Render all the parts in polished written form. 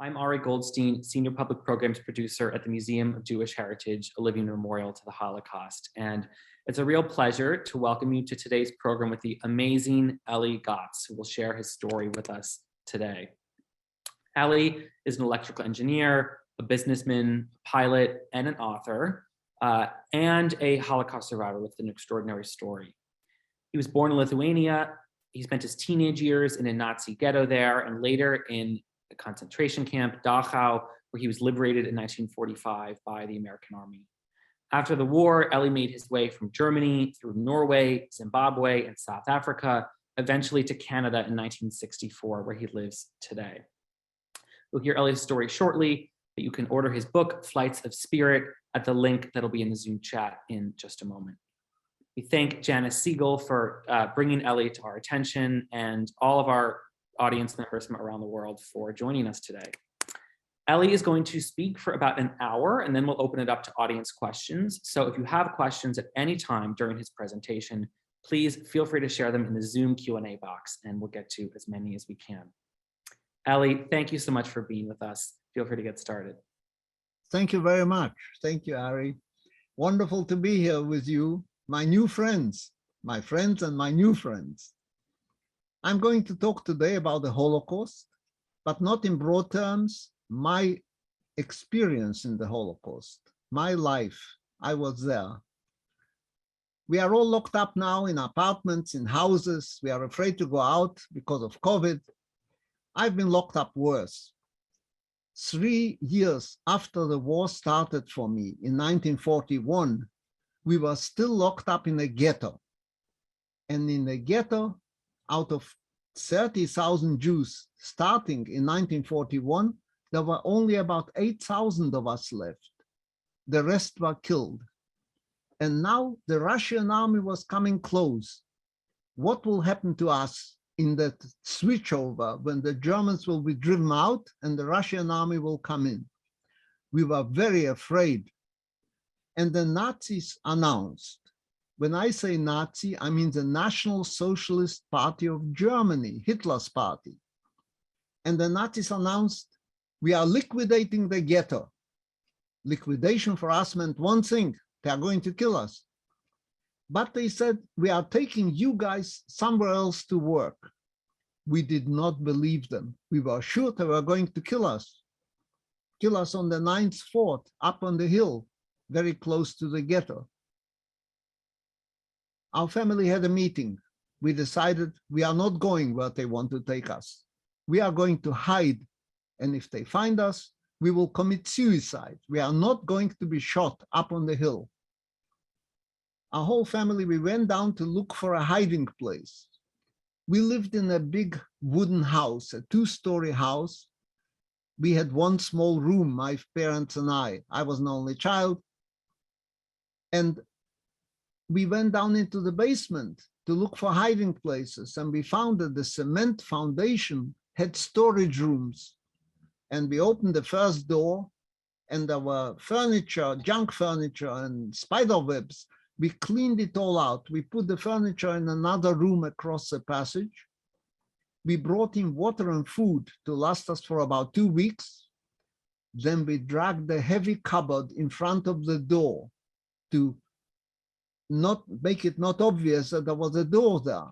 I'm Ari Goldstein, Senior Public Programs Producer at the Museum of Jewish Heritage, a living memorial to the Holocaust. And it's a real pleasure to welcome you to today's program with the amazing Elly Gotz, who will share his story with us today. Elly is an electrical engineer, a businessman, pilot, and an author, and a Holocaust survivor with an extraordinary story. He was born in Lithuania. He spent his teenage years in a Nazi ghetto there, and later in a concentration camp, Dachau, where he was liberated in 1945 by the American Army. After the war, Elly made his way from Germany through Norway, Zimbabwe, and South Africa, eventually to Canada in 1964, where he lives today. We'll hear Elly's story shortly, but you can order his book, Flights of Spirit, at the link that'll be in the Zoom chat in just a moment. We thank Janice Siegel for bringing Elly to our attention, and all of our audience members from around the world for joining us today. Elly is going to speak for about an hour, and then we'll open it up to audience questions. So if you have questions at any time during his presentation, please feel free to share them in the Zoom Q&A box, and we'll get to as many as we can. Elly, thank you so much for being with us. Feel free to get started. Thank you very much. Thank you, Ari. Wonderful to be here with you, my new friends, my friends and my new friends. I'm going to talk today about the Holocaust, but not in broad terms, my experience in the Holocaust, my life. I was there. We are all locked up now in apartments, in houses. We are afraid to go out because of COVID. I've been locked up worse. 3 years after the war started for me in 1941, we were still locked up in a ghetto. And in the ghetto, out of 30,000 Jews starting in 1941, there were only about 8,000 of us left. The rest were killed. And now the Russian army was coming close. What will happen to us in that switchover when the Germans will be driven out and the Russian army will come in? We were very afraid. And the Nazis announced, when I say Nazi, I mean the National Socialist Party of Germany, Hitler's party. And the Nazis announced, we are liquidating the ghetto. Liquidation for us meant one thing, they are going to kill us. But they said, we are taking you guys somewhere else to work. We did not believe them. We were sure they were going to kill us on the 9th fort, up on the hill, very close to the ghetto. Our family had a meeting. We decided we are not going where they want to take us. We are going to hide. And if they find us, we will commit suicide. We are not going to be shot up on the hill. Our whole family, we went down to look for a hiding place. We lived in a big wooden house, a 2-story house. We had one small room, my parents and I. I was an only child. And we went down into the basement to look for hiding places, and we found that the cement foundation had storage rooms. And we opened the first door, and there were furniture, junk furniture, and spider webs. We cleaned it all out. We put the furniture in another room across the passage. We brought in water and food to last us for about 2 weeks. Then we dragged the heavy cupboard in front of the door to not make it not obvious that there was a door there.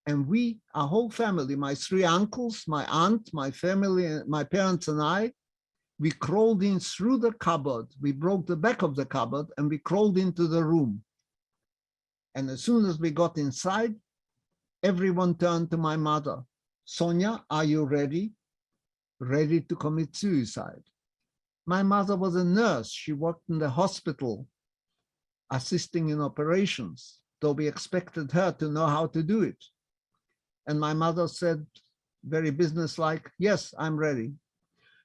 And we, our whole family, my 3 uncles, my aunt, my family, my parents and I, we crawled in through the cupboard. We broke the back of the cupboard and we crawled into the room. And as soon as we got inside, everyone turned to my mother. Sonia, are you ready? Ready to commit suicide. My mother was a nurse. She worked in the hospital, assisting in operations, though we expected her to know how to do it. And my mother said, very businesslike, yes, I'm ready.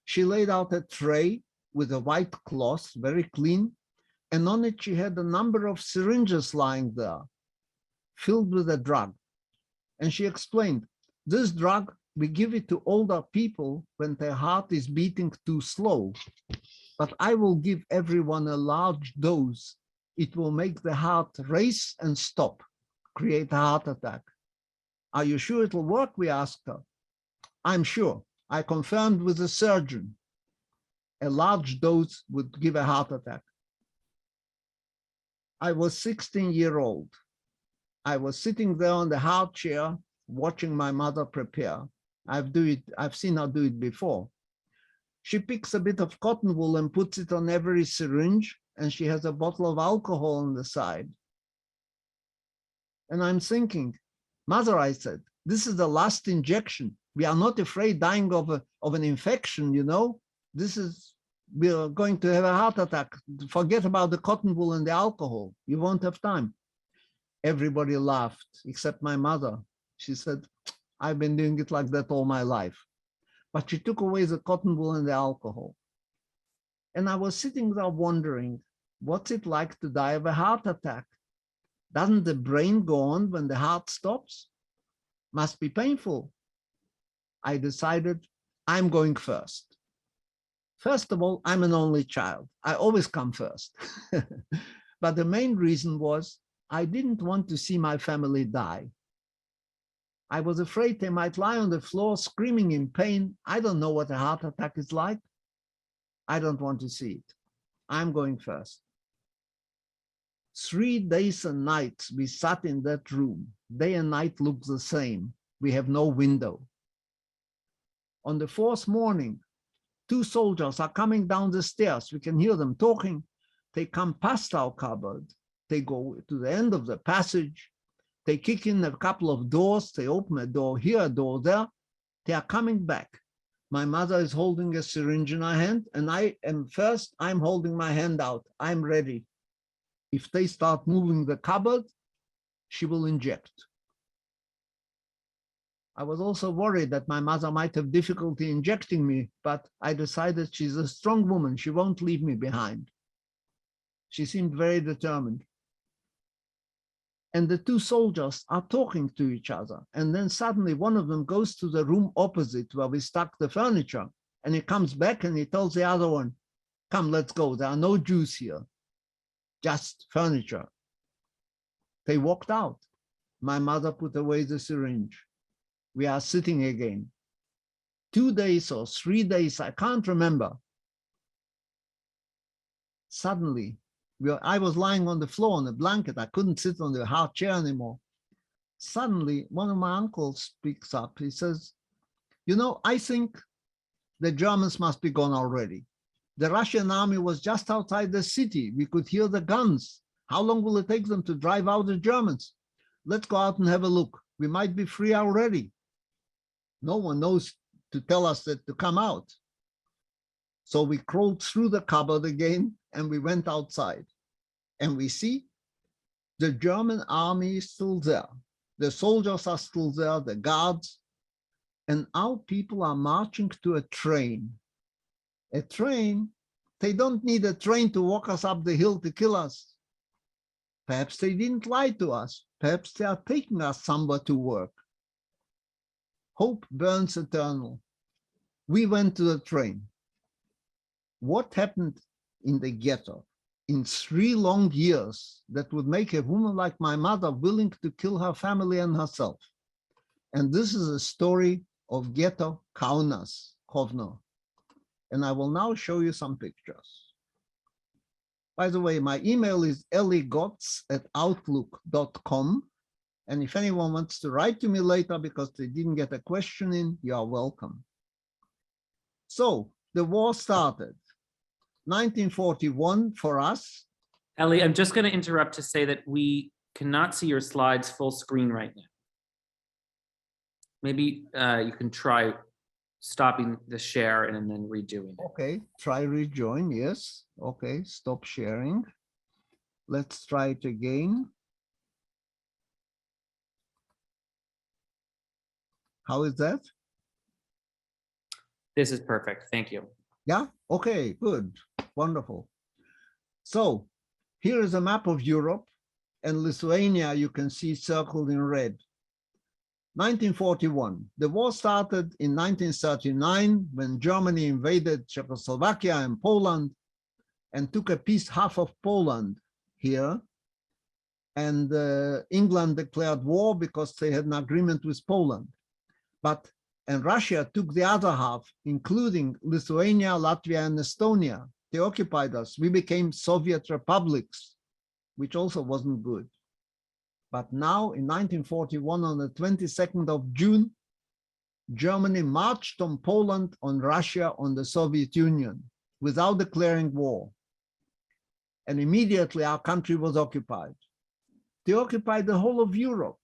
She laid out a tray with a white cloth, very clean, and on it she had a number of syringes lying there, filled with a drug. And she explained, this drug, we give it to older people when their heart is beating too slow, but I will give everyone a large dose. It will make the heart race and stop, create a heart attack. Are you sure it'll work? We asked her. I'm sure. I confirmed with the surgeon. A large dose would give a heart attack. I was 16-year-old. I was sitting there on the hard chair, watching my mother prepare. I've seen her do it before. She picks a bit of cotton wool and puts it on every syringe, and she has a bottle of alcohol on the side. And I'm thinking, Mother, I said, this is the last injection. We are not afraid dying of an infection, you know. We are going to have a heart attack. Forget about the cotton wool and the alcohol. You won't have time. Everybody laughed, except my mother. She said, I've been doing it like that all my life. But she took away the cotton wool and the alcohol. And I was sitting there wondering, what's it like to die of a heart attack? Doesn't the brain go on when the heart stops? Must be painful. I decided I'm going first. First of all, I'm an only child. I always come first. But the main reason was I didn't want to see my family die. I was afraid they might lie on the floor screaming in pain. I don't know what a heart attack is like. I don't want to see it. I'm going first. 3 days and nights we sat in that room. Day and night looked the same. We have no window. On the 4th morning, 2 soldiers are coming down the stairs. We can hear them talking. They come past our cupboard. They go to the end of the passage. They kick in a couple of doors. They open a door here, a door there. They are coming back. My mother is holding a syringe in her hand, and I'm holding my hand out. I'm ready. If they start moving the cupboard, she will inject. I was also worried that my mother might have difficulty injecting me, but I decided she's a strong woman. She won't leave me behind. She seemed very determined. And the 2 soldiers are talking to each other. And then suddenly one of them goes to the room opposite where we stuck the furniture. And he comes back and he tells the other one, come, let's go. There are no Jews here, just furniture. They walked out. My mother put away the syringe. We are sitting again. 2 days or 3 days, I can't remember. Suddenly, I was lying on the floor on a blanket. I couldn't sit on the hard chair anymore. Suddenly, one of my uncles speaks up. He says, you know, I think the Germans must be gone already. The Russian army was just outside the city. We could hear the guns. How long will it take them to drive out the Germans? Let's go out and have a look. We might be free already. No one knows to tell us that to come out. So we crawled through the cupboard again and we went outside. And we see the German army is still there. The soldiers are still there, the guards. And our people are marching to a train. A train, they don't need a train to walk us up the hill to kill us. Perhaps they didn't lie to us. Perhaps they are taking us somewhere to work. Hope burns eternal. We went to the train. What happened in the ghetto in 3 long years that would make a woman like my mother willing to kill her family and herself? And this is a story of ghetto Kaunas, Kovno. And I will now show you some pictures. By the way, my email is ellygotz@outlook.com. And if anyone wants to write to me later because they didn't get a question in, you are welcome. So the war started. 1941 for us. Elly, I'm just going to interrupt to say that we cannot see your slides full screen right now. Maybe you can try stopping the share and then redoing it. Okay, try rejoin, yes. Okay, stop sharing. Let's try it again. How is that? This is perfect, thank you. Yeah, okay, good, wonderful. So here is a map of Europe, and Lithuania you can see circled in red. 1941, the war started in 1939 when Germany invaded Czechoslovakia and Poland and took a piece, half of Poland here. And England declared war because they had an agreement with Poland. But And Russia took the other half, including Lithuania, Latvia, and Estonia. They occupied us. We became Soviet republics, which also wasn't good. But now in 1941, on the 22nd of June, Germany marched on Poland, on Russia, on the Soviet Union, without declaring war. And immediately our country was occupied. They occupied the whole of Europe,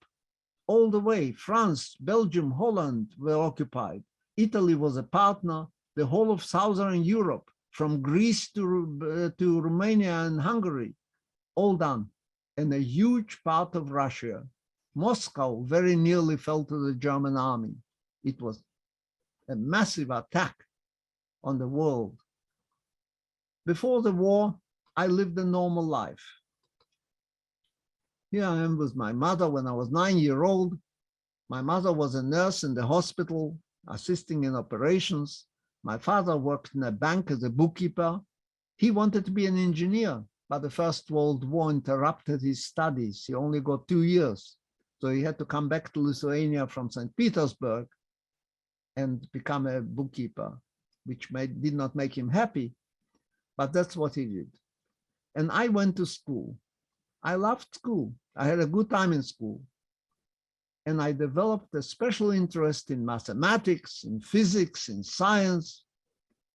all the way. France, Belgium, Holland were occupied. Italy was a partner, the whole of Southern Europe, from Greece to Romania and Hungary, all done. And a huge part of Russia, Moscow, very nearly fell to the German army. It was a massive attack on the world. Before the war, I lived a normal life. Here I am with my mother when I was 9 years old. My mother was a nurse in the hospital, assisting in operations. My father worked in a bank as a bookkeeper. He wanted to be an engineer, but the First World War interrupted his studies. He only got 2 years. So he had to come back to Lithuania from St. Petersburg and become a bookkeeper, which did not make him happy, but that's what he did. And I went to school. I loved school. I had a good time in school. And I developed a special interest in mathematics, in physics, in science,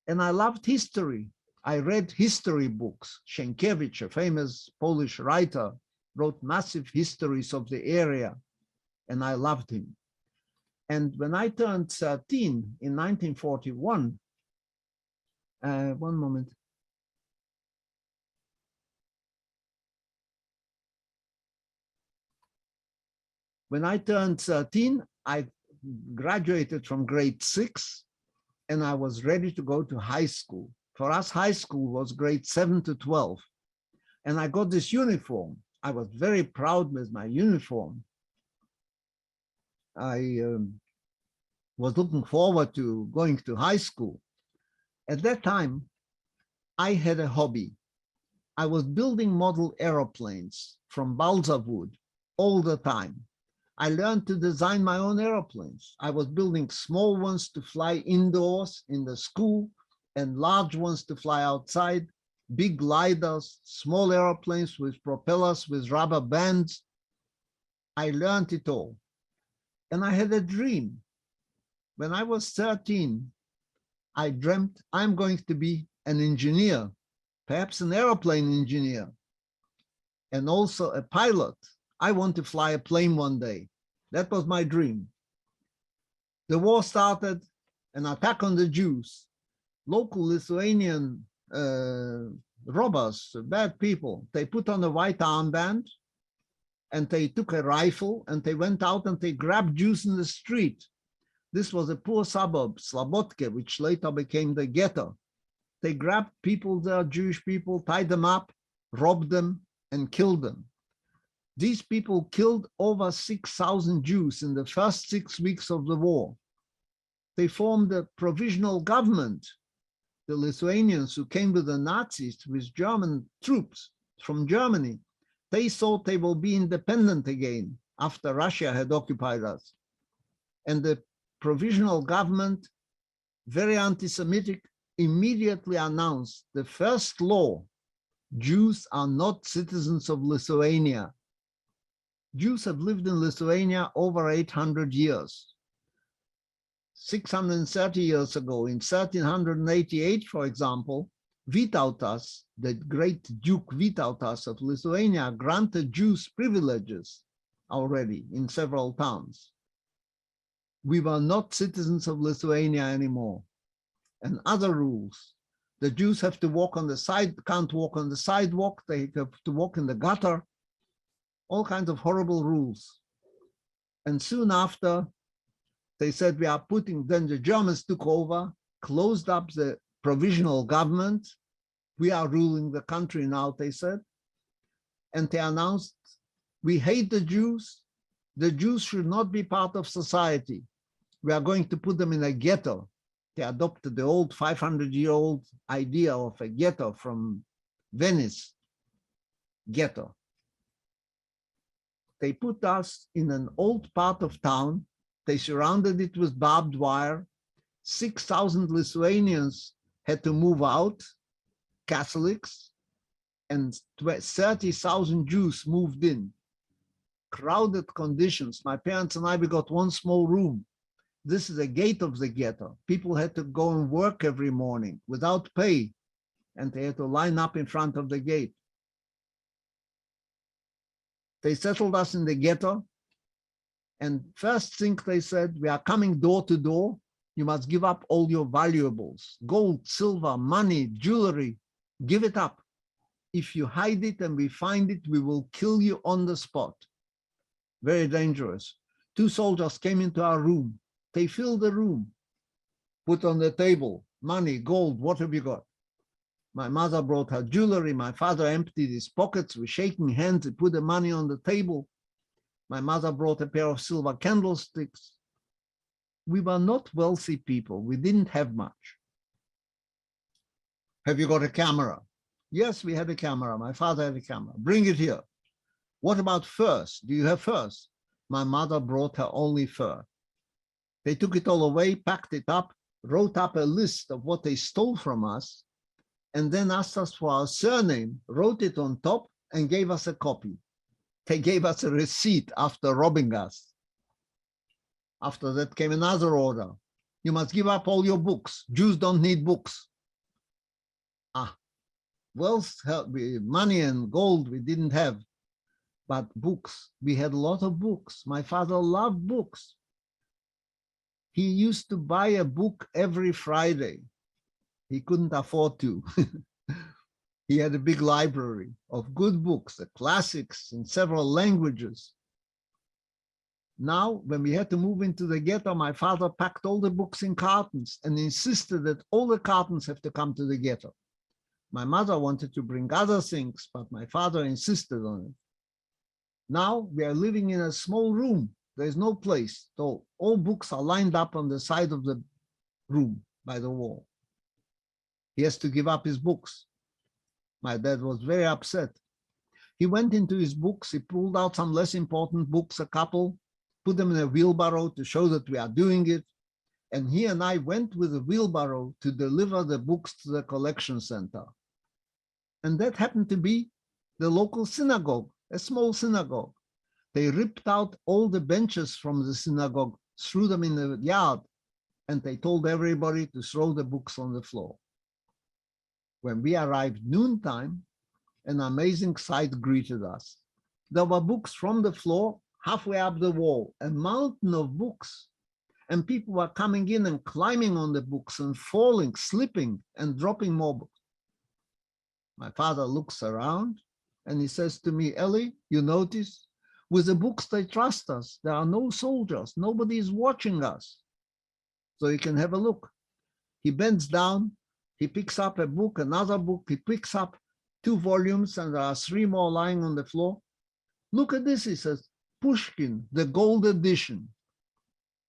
and I loved history. I read history books. Sienkiewicz, a famous Polish writer, wrote massive histories of the area, and I loved him. And when I turned 13 in 1941, one moment. When I turned 13, I graduated from grade 6, and I was ready to go to high school. For us, high school was grade 7 to 12. And I got this uniform. I was very proud with my uniform. I was looking forward to going to high school. At that time, I had a hobby. I was building model aeroplanes from balsa wood all the time. I learned to design my own aeroplanes. I was building small ones to fly indoors in the school and large ones to fly outside, big gliders, small airplanes with propellers, with rubber bands. I learned it all. And I had a dream. When I was 13, I dreamt I'm going to be an engineer, perhaps an airplane engineer, and also a pilot. I want to fly a plane one day. That was my dream. The war started, an attack on the Jews. Local Lithuanian robbers, bad people, they put on a white armband and they took a rifle and they went out and they grabbed Jews in the street. This was a poor suburb, Slobodka, which later became the ghetto. They grabbed people there, Jewish people, tied them up, robbed them, and killed them. These people killed over 6,000 Jews in the first 6 weeks of the war. They formed a provisional government. The Lithuanians who came with the Nazis, with German troops from Germany, they thought they will be independent again after Russia had occupied us. And the provisional government, very anti-Semitic, immediately announced the first law: Jews are not citizens of Lithuania. Jews have lived in Lithuania over 800 years. 630 years ago, in 1388, for example, Vytautas, the great Duke Vytautas of Lithuania, granted Jews privileges already in several towns. We were not citizens of Lithuania anymore. And other rules. The Jews have to walk on the side, can't walk on the sidewalk, they have to walk in the gutter. All kinds of horrible rules. And soon after, they said we are putting, then the Germans took over, closed up the provisional government. We are ruling the country now, they said. And they announced, we hate the Jews. The Jews should not be part of society. We are going to put them in a ghetto. They adopted the old 500-year-old idea of a ghetto from Venice, ghetto. They put us in an old part of town They surrounded it with barbed wire. 6,000 Lithuanians had to move out, Catholics, and 30,000 Jews moved in. Crowded conditions. My parents and I, we got one small room. This is a gate of the ghetto. People had to go and work every morning without pay, and they had to line up in front of the gate. They settled us in the ghetto, and first thing they said, we are coming door to door. You must give up all your valuables, gold, silver, money, jewelry, give it up. If you hide it and we find it, we will kill you on the spot. Very dangerous. 2 soldiers came into our room. They filled the room, put on the table, money, gold, what have you got? My mother brought her jewelry. My father emptied his pockets with shaking hands. He put the money on the table. My mother brought a pair of silver candlesticks. We were not wealthy people. We didn't have much. Have you got a camera? Yes, we had a camera. My father had a camera. Bring it here. What about furs? Do you have furs? My mother brought her only fur. They took it all away, packed it up, wrote up a list of what they stole from us, and then asked us for our surname, wrote it on top, and gave us a copy. They gave us a receipt after robbing us. After that came another order. You must give up all your books. Jews don't need books. Wealth, money and gold we didn't have, but books, we had a lot of books. My father loved books. He used to buy a book every Friday. He couldn't afford to. He had a big library of good books, the classics in several languages. Now, when we had to move into the ghetto, my father packed all the books in cartons and insisted that all the cartons have to come to the ghetto. My mother wanted to bring other things, but my father insisted on it. Now we are living in a small room. There's no place. So all books are lined up on the side of the room by the wall. He has to give up his books. My dad was very upset. He went into his books. He pulled out some less important books, a couple, put them in a wheelbarrow to show that we are doing it. And he and I went with a wheelbarrow to deliver the books to the collection center. And that happened to be the local synagogue, a small synagogue. They ripped out all the benches from the synagogue, threw them in the yard, and they told everybody to throw the books on the floor. When we arrived noontime, an amazing sight greeted us. There were books from the floor halfway up the wall, a mountain of books. And people were coming in and climbing on the books and falling, slipping, and dropping more books. My father looks around and he says to me, Elly, you notice? With the books, they trust us. There are no soldiers. Nobody is watching us. So you can have a look. He bends down. He picks up a book, another book. He picks up 2 volumes, and there are 3 more lying on the floor. Look at this, he says. Pushkin, the gold edition.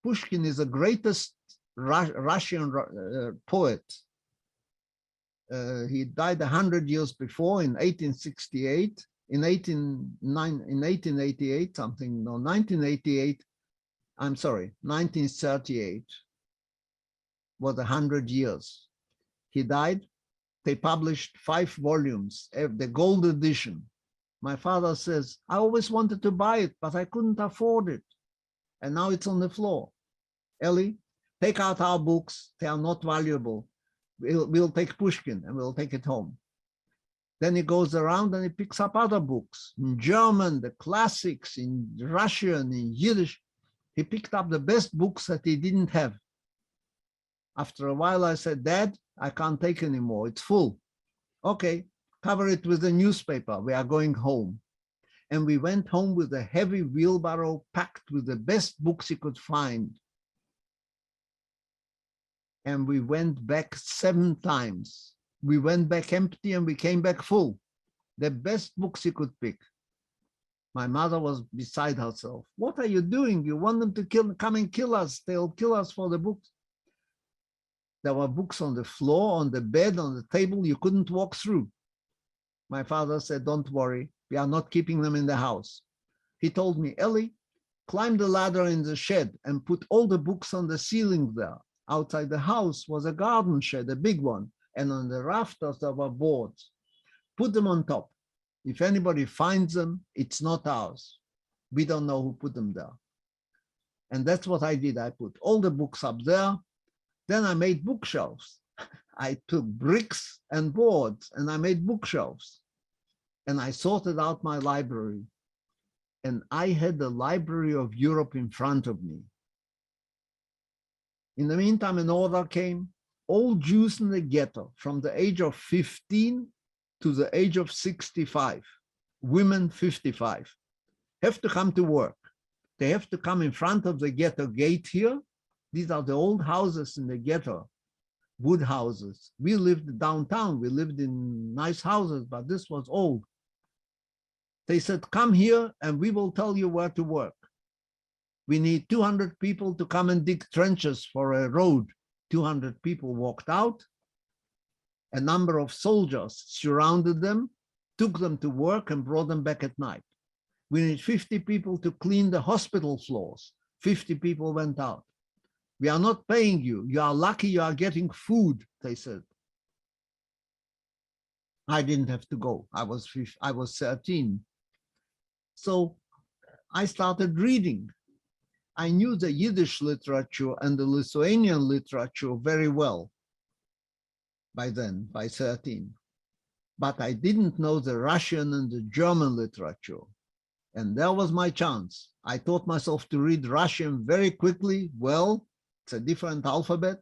Pushkin is the greatest Russian poet. He died 100 years before in 1868. In 1888, something, no, 1988, I'm sorry, 1938 was 100 years. He died. They published 5 volumes, the gold edition. My father says, I always wanted to buy it, but I couldn't afford it. And now it's on the floor. Elly, take out our books. They are not valuable. We'll take Pushkin and we'll take it home. Then he goes around and he picks up other books in German, the classics, in Russian, in Yiddish. He picked up the best books that he didn't have. After a while, I said, Dad, I can't take anymore. It's full. Okay, cover it with a newspaper. We are going home. And we went home with a heavy wheelbarrow packed with the best books he could find. And we went back 7 times. We went back empty and we came back full. The best books he could pick. My mother was beside herself. What are you doing? You want them to come and kill us. They'll kill us for the books. There were books on the floor, on the bed, on the table. You couldn't walk through. My father said, don't worry. We are not keeping them in the house. He told me, Elly, climbed the ladder in the shed and put all the books on the ceiling there. Outside the house was a garden shed, a big one, and on the rafters there were boards. Put them on top. If anybody finds them, it's not ours. We don't know who put them there. And that's what I did. I put all the books up there. Then I made bookshelves. I took bricks and boards and I made bookshelves. And I sorted out my library. And I had the Library of Europe in front of me. In the meantime, an order came. All Jews in the ghetto from the age of 15 to the age of 65, women 55, have to come to work. They have to come in front of the ghetto gate here. These are the old houses in the ghetto, wood houses. We lived downtown. We lived in nice houses, but this was old. They said, come here and we will tell you where to work. We need 200 people to come and dig trenches for a road. 200 people walked out. A number of soldiers surrounded them, took them to work and brought them back at night. We need 50 people to clean the hospital floors. 50 people went out. We are not paying you. You are lucky you are getting food, they said. I didn't have to go. I was 13. So I started reading. I knew the Yiddish literature and the Lithuanian literature very well by then, by 13. But I didn't know the Russian and the German literature. And there was my chance. I taught myself to read Russian very quickly. Well, it's a different alphabet.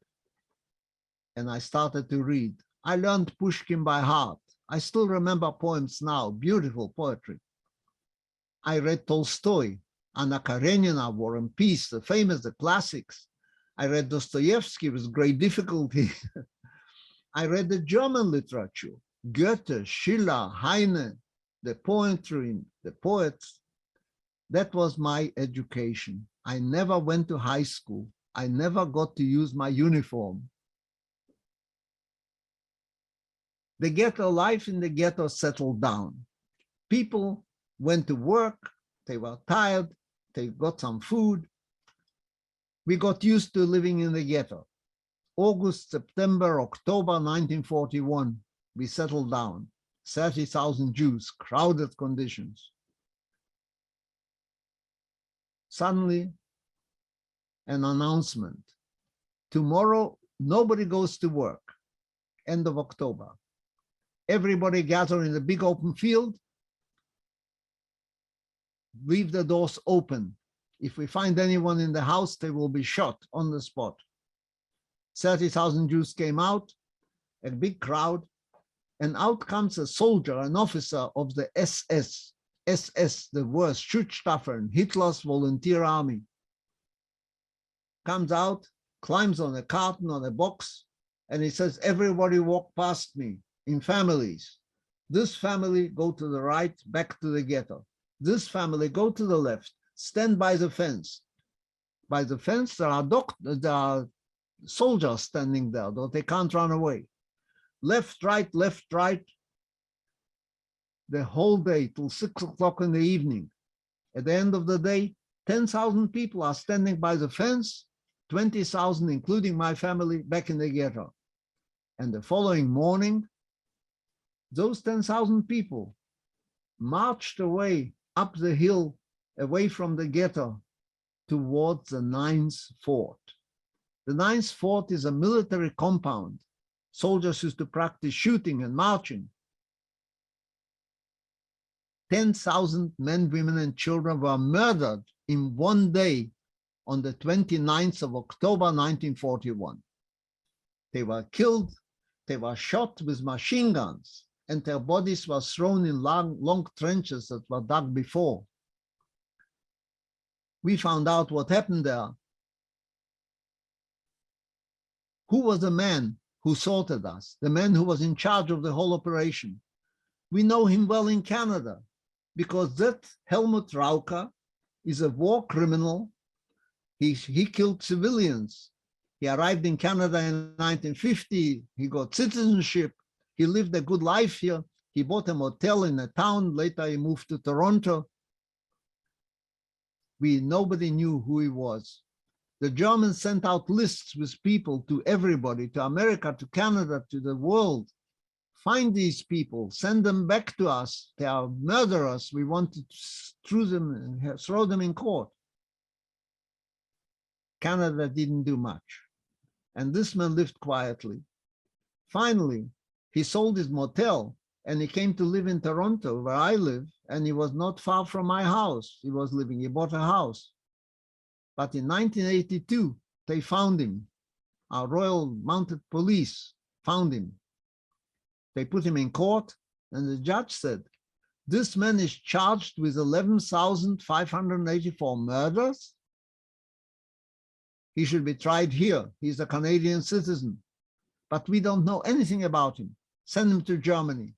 And I started to read. I learned Pushkin by heart. I still remember poems now, beautiful poetry. I read Tolstoy, Anna Karenina, War and Peace, the famous, the classics. I read Dostoevsky with great difficulty. I read the German literature, Goethe, Schiller, Heine, the poetry, the poets. That was my education. I never went to high school. I never got to use my uniform. The ghetto life in the ghetto settled down. People went to work, they were tired, they got some food. We got used to living in the ghetto. August, September, October 1941, we settled down. 30,000 Jews, crowded conditions. Suddenly, an announcement. Tomorrow, nobody goes to work. End of October. Everybody gather in the big open field. Leave the doors open. If we find anyone in the house, they will be shot on the spot. 30,000 Jews came out, a big crowd, and out comes a soldier, an officer of the SS, the worst, Schutzstaffel, Hitler's volunteer army. Comes out, climbs on a carton, on a box, and he says, everybody walk past me in families. This family go to the right, back to the ghetto. This family go to the left, stand by the fence. By the fence, there are soldiers standing there, though they can't run away. Left, right, the whole day till 6 o'clock in the evening. At the end of the day, 10,000 people are standing by the fence, 20,000, including my family, back in the ghetto. And the following morning, those 10,000 people marched away up the hill, away from the ghetto, towards the 9th Fort. The 9th Fort is a military compound. Soldiers used to practice shooting and marching. 10,000 men, women, and children were murdered in one day on the 29th of October, 1941. They were killed, they were shot with machine guns, and their bodies were thrown in long trenches that were dug before. We found out what happened there. Who was the man who sorted us, the man who was in charge of the whole operation? We know him well in Canada, because that Helmut Raucher is a war criminal. He killed civilians. He arrived in Canada in 1950. He got citizenship. He lived a good life here. He bought a motel in a town. Later he moved to Toronto. Nobody knew who he was. The Germans sent out lists with people to everybody, to America, to Canada, to the world. Find these people, send them back to us. They are murderers. We want to throw them in court. Canada didn't do much. And this man lived quietly. Finally, he sold his motel and he came to live in Toronto, where I live, and he was not far from my house. He bought a house. But in 1982, they found him. Our Royal Mounted Police found him. They put him in court, and the judge said, this man is charged with 11,584 murders. He should be tried here. He's a Canadian citizen. But we don't know anything about him. Send him to Germany.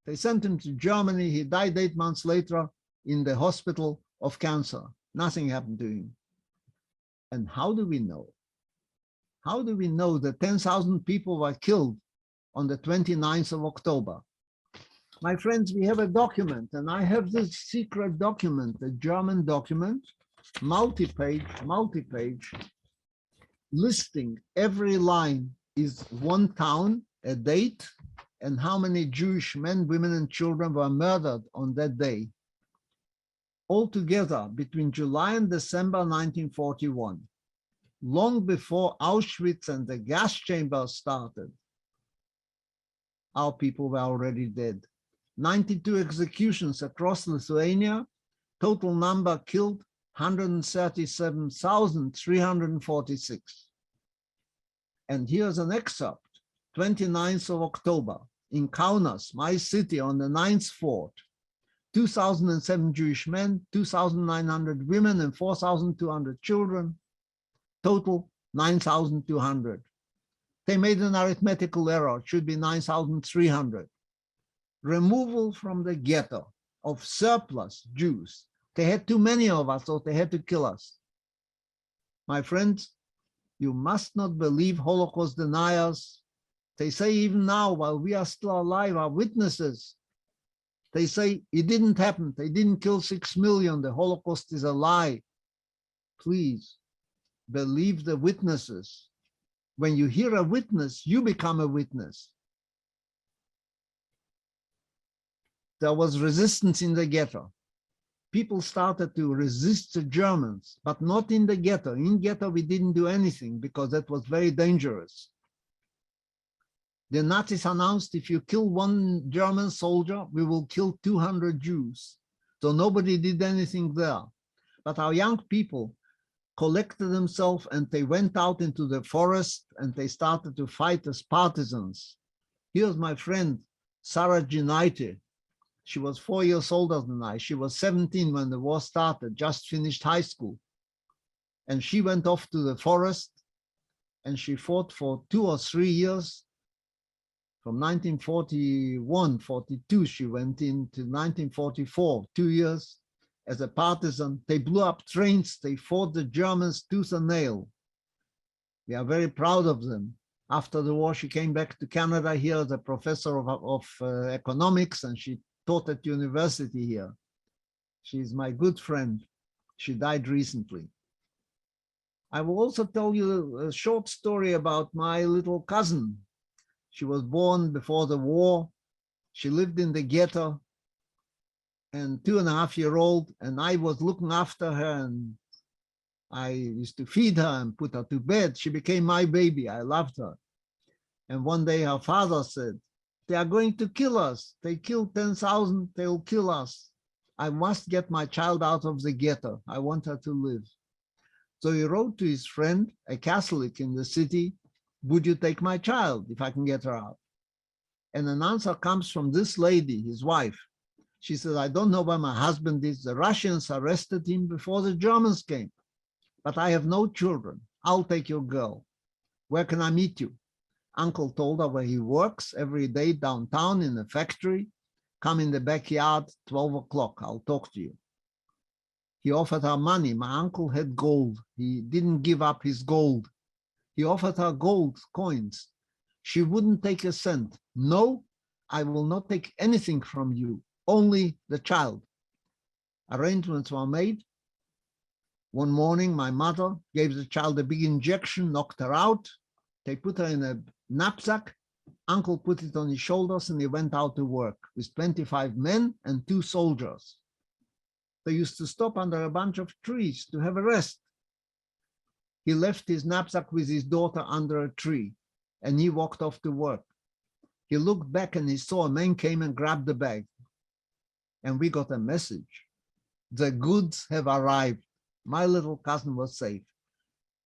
They sent him to Germany. He died 8 months later in the hospital of cancer. Nothing happened to him. And how do we know? How do we know that 10,000 people were killed on the 29th of October? My friends, we have a document, and I have this secret document, a German document, multi-page, listing every line is one town, a date, and how many Jewish men, women, and children were murdered on that day. Altogether, between July and December 1941, long before Auschwitz and the gas chambers started, our people were already dead. 92 executions across Lithuania, total number killed 137,346. And here's an excerpt, 29th of October, in Kaunas, my city, on the 9th fort, 2,007 Jewish men, 2,900 women, and 4,200 children, total 9,200. They made an arithmetical error, it should be 9,300. Removal from the ghetto of surplus Jews. They had too many of us, so they had to kill us. My friends, you must not believe Holocaust deniers. They say even now, while we are still alive, our witnesses, they say it didn't happen. They didn't kill 6 million. The Holocaust is a lie. Please believe the witnesses. When you hear a witness, you become a witness. There was resistance in the ghetto. People started to resist the Germans, but not in the ghetto. In ghetto, we didn't do anything because that was very dangerous. The Nazis announced, if you kill one German soldier, we will kill 200 Jews. So nobody did anything there. But our young people collected themselves and they went out into the forest and they started to fight as partisans. Here's my friend, Sarah Ginaite. She was 4 years older than I. She was 17 when the war started, just finished high school. And she went off to the forest and she fought for 2 or 3 years. From 1941, 42, she went into 1944, 2 years as a partisan. They blew up trains. They fought the Germans tooth and nail. We are very proud of them. After the war, she came back to Canada here as a professor of economics, and she taught at university here. She's my good friend. She died recently. I will also tell you a short story about my little cousin. She was born before the war. She lived in the ghetto and 2.5-year-old, and I was looking after her and I used to feed her and put her to bed. She became my baby. I loved her. And one day her father said, they are going to kill us. They killed 10,000, they will kill us. I must get my child out of the ghetto. I want her to live. So he wrote to his friend, a Catholic in the city, would you take my child if I can get her out? And an answer comes from this lady, his wife. She says, I don't know where my husband is. The Russians arrested him before the Germans came, but I have no children. I'll take your girl. Where can I meet you? Uncle told her where he works every day downtown in a factory. Come in the backyard, 12 o'clock, I'll talk to you. He offered her money. My uncle had gold. He didn't give up his gold. He offered her gold coins. She wouldn't take a cent. No, I will not take anything from you, only the child. Arrangements were made. One morning, my mother gave the child a big injection, knocked her out. They put her in a knapsack. Uncle put it on his shoulders and he went out to work with 25 men and 2 soldiers. They used to stop under a bunch of trees to have a rest. He left his knapsack with his daughter under a tree and he walked off to work. He looked back and he saw a man came and grabbed the bag. And we got a message. The goods have arrived. My little cousin was safe.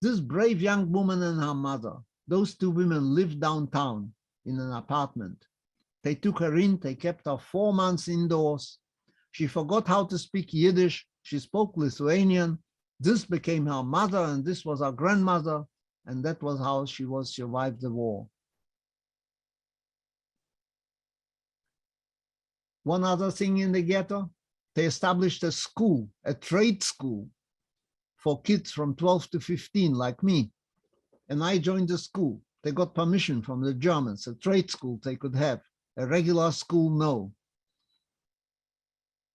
This brave young woman and her mother, those 2 women lived downtown in an apartment. They took her in, they kept her 4 months indoors. She forgot how to speak Yiddish. She spoke Lithuanian. This became her mother and this was her grandmother. And that was how she survived the war. One other thing in the ghetto, they established a school, a trade school for kids from 12 to 15 like me. And I joined the school. They got permission from the Germans, a trade school they could have, a regular school, no.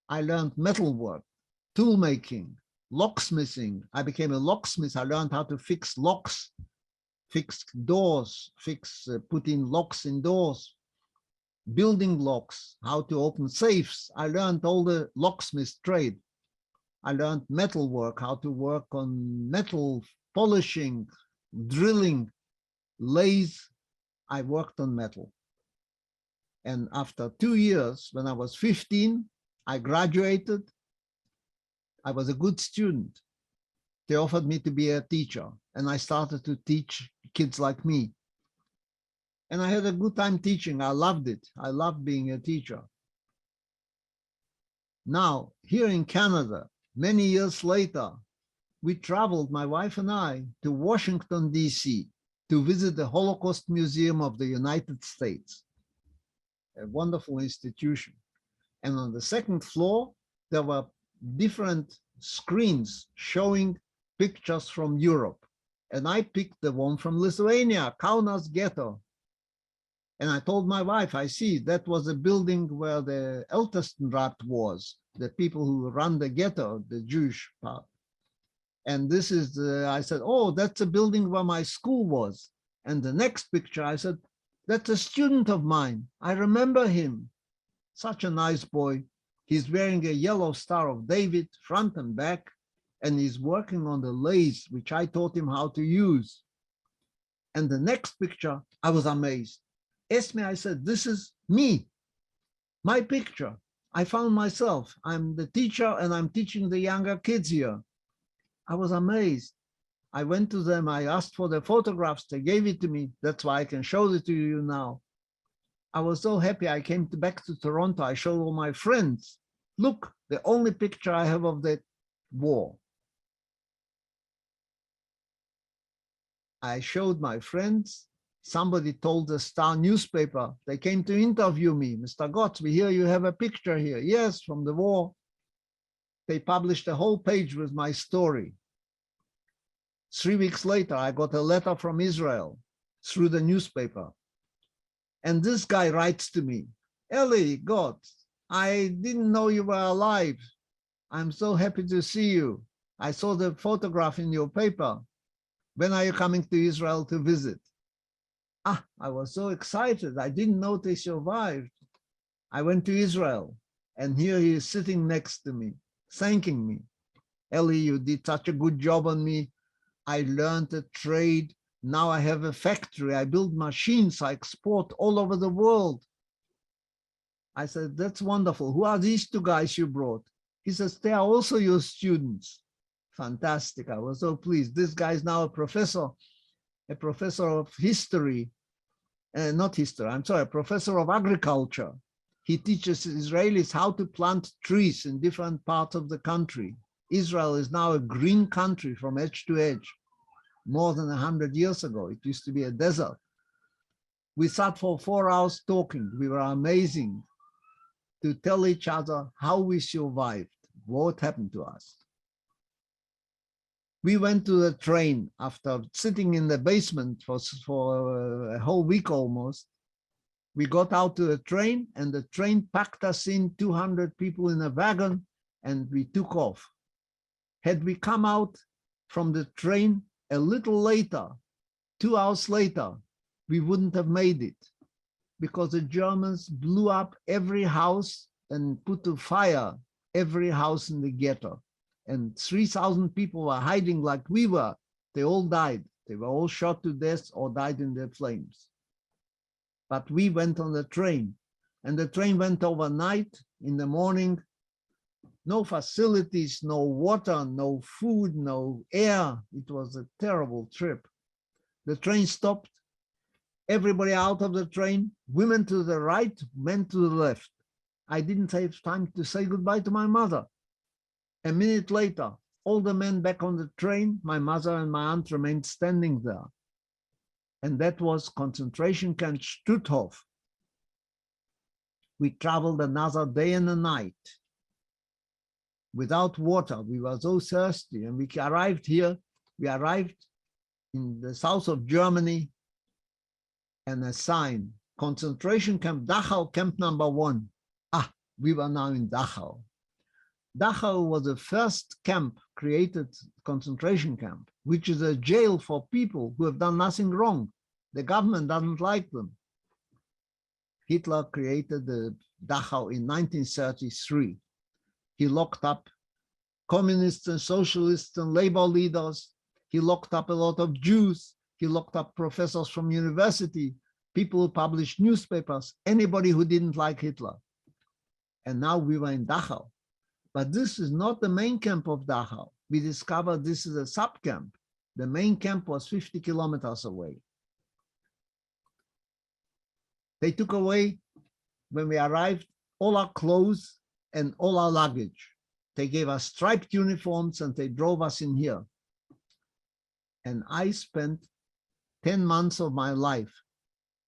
I learned metalwork, tool making, locksmithing. I became a locksmith. I learned how to fix locks, fix doors, put in locks in doors, building locks, how to open safes. I learned all the locksmith trade. I learned metalwork, how to work on metal, polishing, drilling, lathe. I worked on metal. And after 2 years, when I was 15, I graduated. I was a good student. They offered me to be a teacher, and I started to teach kids like me. And I had a good time teaching. I loved it. I loved being a teacher. Now, here in Canada, many years later, we traveled, my wife and I, to Washington, D.C. to visit the Holocaust Museum of the United States, a wonderful institution. And on the 2nd floor, there were different screens showing pictures from Europe. And I picked the one from Lithuania, Kaunas ghetto. And I told my wife, I see, that was a building where the Ältestenrat was, the people who run the ghetto, the Jewish part. And this is, I said, oh, that's a building where my school was. And the next picture, I said, that's a student of mine. I remember him. Such a nice boy. He's wearing a yellow Star of David, front and back, and he's working on the lathe, which I taught him how to use. And the next picture, I was amazed. Esme, I said, this is me, my picture. I found myself. I'm the teacher and I'm teaching the younger kids here. I was amazed. I went to them, I asked for the photographs, they gave it to me. That's why I can show it to you now. I was so happy I came back to Toronto. I showed all my friends. Look, the only picture I have of that war. I showed my friends. Somebody told the Star newspaper, they came to interview me. Mr. Gotz, we hear you have a picture here. Yes, from the war. They published a whole page with my story. 3 weeks later, I got a letter from Israel through the newspaper. And this guy writes to me, Elly Gotz, I didn't know you were alive. I'm so happy to see you. I saw the photograph in your paper. When are you coming to Israel to visit? I was so excited. I didn't know they survived. I went to Israel and here he is sitting next to me, thanking me. Elly, you did such a good job on me. I learned a trade. Now I have a factory. I build machines. I export all over the world. I said, that's wonderful. Who are these 2 guys you brought? He says, they are also your students. Fantastic. I was so pleased. This guy is now a professor of history. Not history, I'm sorry, a professor of agriculture. He teaches Israelis how to plant trees in different parts of the country. Israel is now a green country from edge to edge. More than 100 years ago, it used to be a desert. We sat for 4 hours talking. We were amazing to tell each other how we survived, what happened to us. We went to the train after sitting in the basement for a whole week almost. We got out to the train and the train packed us in 200 people in a wagon and we took off. Had we come out from the train a little later, 2 hours later, we wouldn't have made it because the Germans blew up every house and put to fire every house in the ghetto. And 3,000 people were hiding like we were. They all died. They were all shot to death or died in the flames. But we went on the train, and the train went overnight. In the morning, no facilities, no water, no food, no air. It was a terrible trip. The train stopped. Everybody out of the train, women to the right, men to the left. I didn't have time to say goodbye to my mother. A minute later, all the men back on the train, my mother and my aunt remained standing there. And that was concentration camp Stutthof. We traveled another day and a night without water. We were so thirsty, and we arrived here. We arrived in the south of Germany, and a sign, concentration camp Dachau, camp number 1. We were now in Dachau. Dachau was the first camp created, concentration camp, which is a jail for people who have done nothing wrong. The government doesn't like them. Hitler created the Dachau in 1933. He locked up communists and socialists and labor leaders. He locked up a lot of Jews. He locked up professors from university, people who published newspapers, anybody who didn't like Hitler. And now we were in Dachau. But this is not the main camp of Dachau. We discovered this is a sub-camp. The main camp was 50 kilometers away. They took away, when we arrived, all our clothes and all our luggage. They gave us striped uniforms and they drove us in here. And I spent 10 months of my life,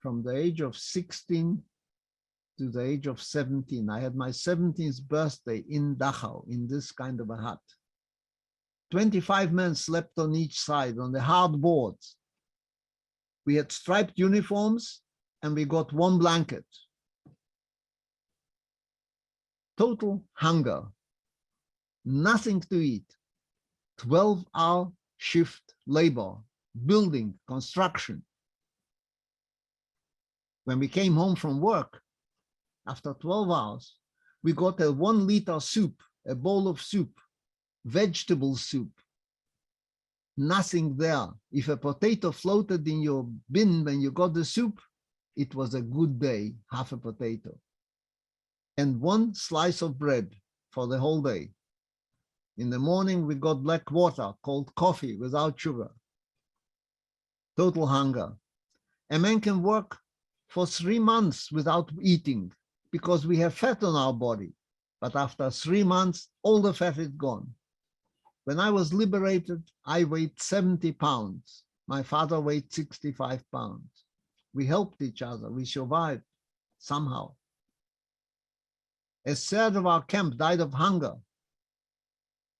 from the age of 16 to the age of 17. I had my 17th birthday in Dachau, in this kind of a hut. 25 men slept on each side on the hard boards. We had striped uniforms and we got one blanket. Total hunger, nothing to eat, 12-hour shift labor, building, construction. When we came home from work, after 12 hours, we got a 1 liter soup, a bowl of soup, vegetable soup, nothing there. If a potato floated in your bin when you got the soup, it was a good day, half a potato. And 1 slice of bread for the whole day. In the morning, we got black water, cold coffee without sugar. Total hunger. A man can work for 3 months without eating because we have fat on our body. But after 3 months, all the fat is gone. When I was liberated, I weighed 70 pounds. My father weighed 65 pounds. We helped each other. We survived somehow. A third of our camp died of hunger.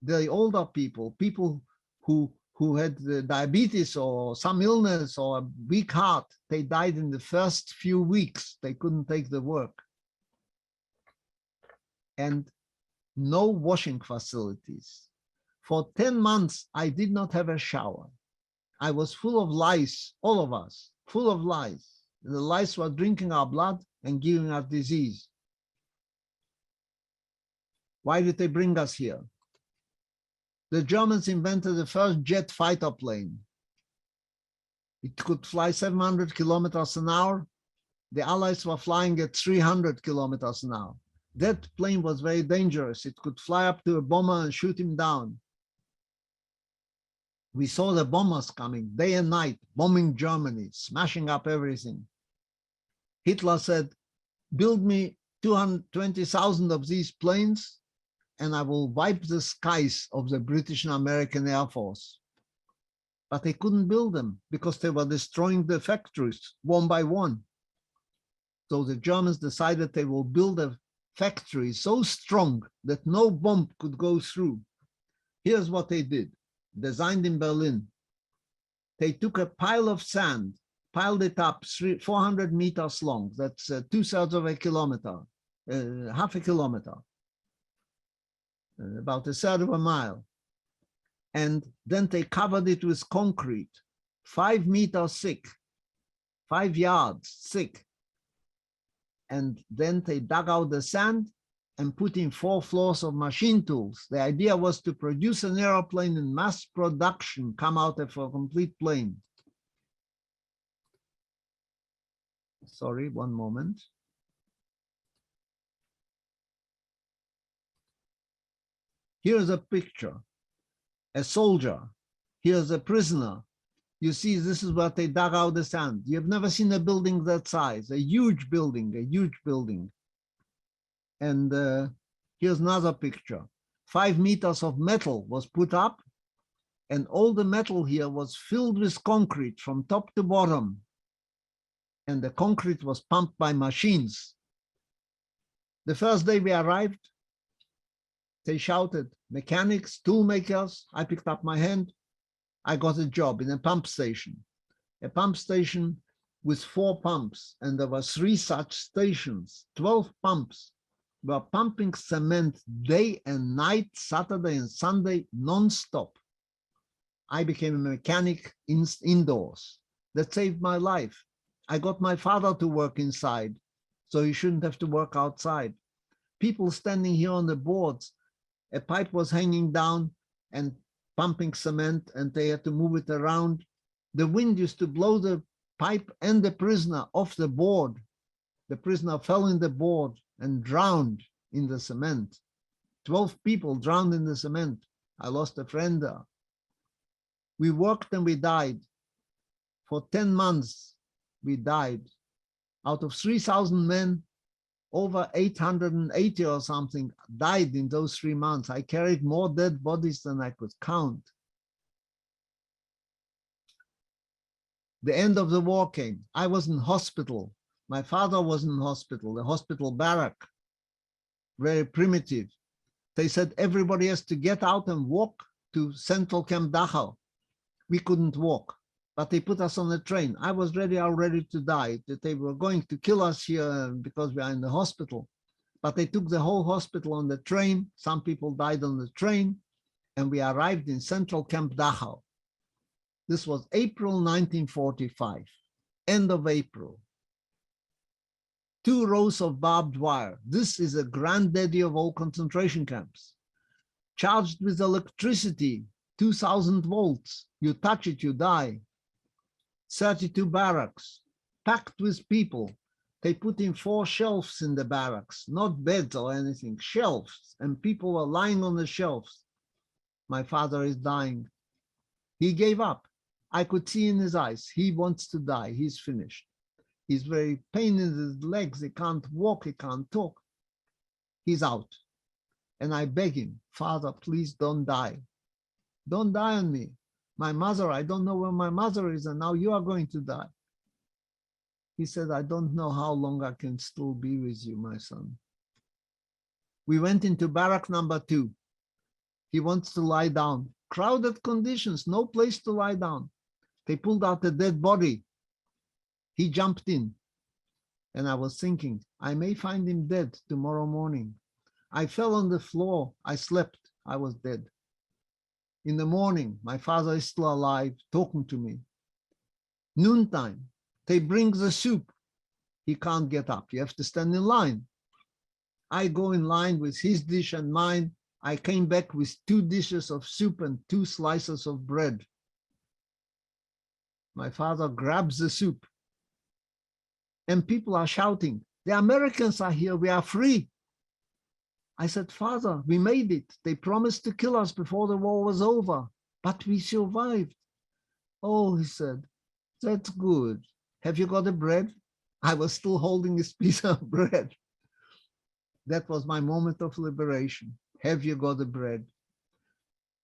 The older people, people who had diabetes or some illness or a weak heart, they died in the first few weeks. They couldn't take the work. And no washing facilities. For 10 months, I did not have a shower. I was full of lice, all of us, full of lice. The lice were drinking our blood and giving us disease. Why did they bring us here? The Germans invented the first jet fighter plane. It could fly 700 kilometers an hour. The Allies were flying at 300 kilometers an hour. That plane was very dangerous. It could fly up to a bomber and shoot him down. We saw the bombers coming day and night, bombing Germany, smashing up everything. Hitler said, build me 220,000 of these planes and I will wipe the skies of the British and American Air Force. But they couldn't build them because they were destroying the factories one by one. So the Germans decided they will build a factory so strong that no bomb could go through. Here's what they did, designed in Berlin. They took a pile of sand, piled it up 400 meters long. That's 2/3 of a kilometer, half a kilometer, about 1/3 of a mile. And then they covered it with concrete, 5 meters thick, 5 yards thick. And then they dug out the sand and put in 4 floors of machine tools. The idea was to produce an airplane in mass production, come out of a complete plane. Sorry, one moment. Here's a picture, a soldier. Here's a prisoner. You see, this is what they dug out the sand. You've never seen a building that size, a huge building, a huge building. And here's another picture. 5 meters of metal was put up, and all the metal here was filled with concrete from top to bottom. And the concrete was pumped by machines. The first day we arrived, they shouted, mechanics, tool makers. I picked up my hand. I got a job in a pump station with 4 pumps, and there were 3 such stations, 12 pumps were pumping cement day and night, Saturday and Sunday, non-stop. I became a mechanic indoors. That saved my life. I got my father to work inside, so he shouldn't have to work outside. People standing here on the boards, a pipe was hanging down and pumping cement, and they had to move it around. The wind used to blow the pipe and the prisoner off the board. The prisoner fell in the board and drowned in the cement. 12 people drowned in the cement. I lost a friend there. We worked and we died. For 10 months, we died. Out of 3,000 men, over 880 or something died in those 3 months. I carried more dead bodies than I could count. The end of the war came. I was in hospital. My father was in hospital, the hospital barrack, very primitive. They said everybody has to get out and walk to Central Camp Dachau. We couldn't walk, but they put us on a train. I was already to die, that they were going to kill us here because we are in the hospital. But they took the whole hospital on the train. Some people died on the train, and we arrived in Central Camp Dachau. This was April 1945, end of April. 2 rows of barbed wire. This is a granddaddy of all concentration camps. Charged with electricity, 2,000 volts. You touch it, you die. 32 barracks, packed with people. They put in 4 shelves in the barracks, not beds or anything, shelves, and people were lying on the shelves. My father is dying. He gave up. I could see in his eyes, he wants to die, he's finished. He's very pain in his legs, he can't walk, he can't talk. He's out. And I beg him, Father, please don't die. Don't die on me. My mother, I don't know where my mother is, and now you are going to die. He said, I don't know how long I can still be with you, my son. We went into barrack number 2. He wants to lie down. Crowded conditions, no place to lie down. They pulled out a dead body. He jumped in. And I was thinking, I may find him dead tomorrow morning. I fell on the floor. I slept. I was dead. In the morning, my father is still alive, talking to me. Noontime, they bring the soup. He can't get up. You have to stand in line. I go in line with his dish and mine. I came back with 2 dishes of soup and 2 slices of bread. My father grabs the soup. And people are shouting, the Americans are here, we are free. I said, Father, we made it. They promised to kill us before the war was over, but we survived. Oh, he said, that's good. Have you got the bread? I was still holding this piece of bread. That was my moment of liberation. Have you got the bread?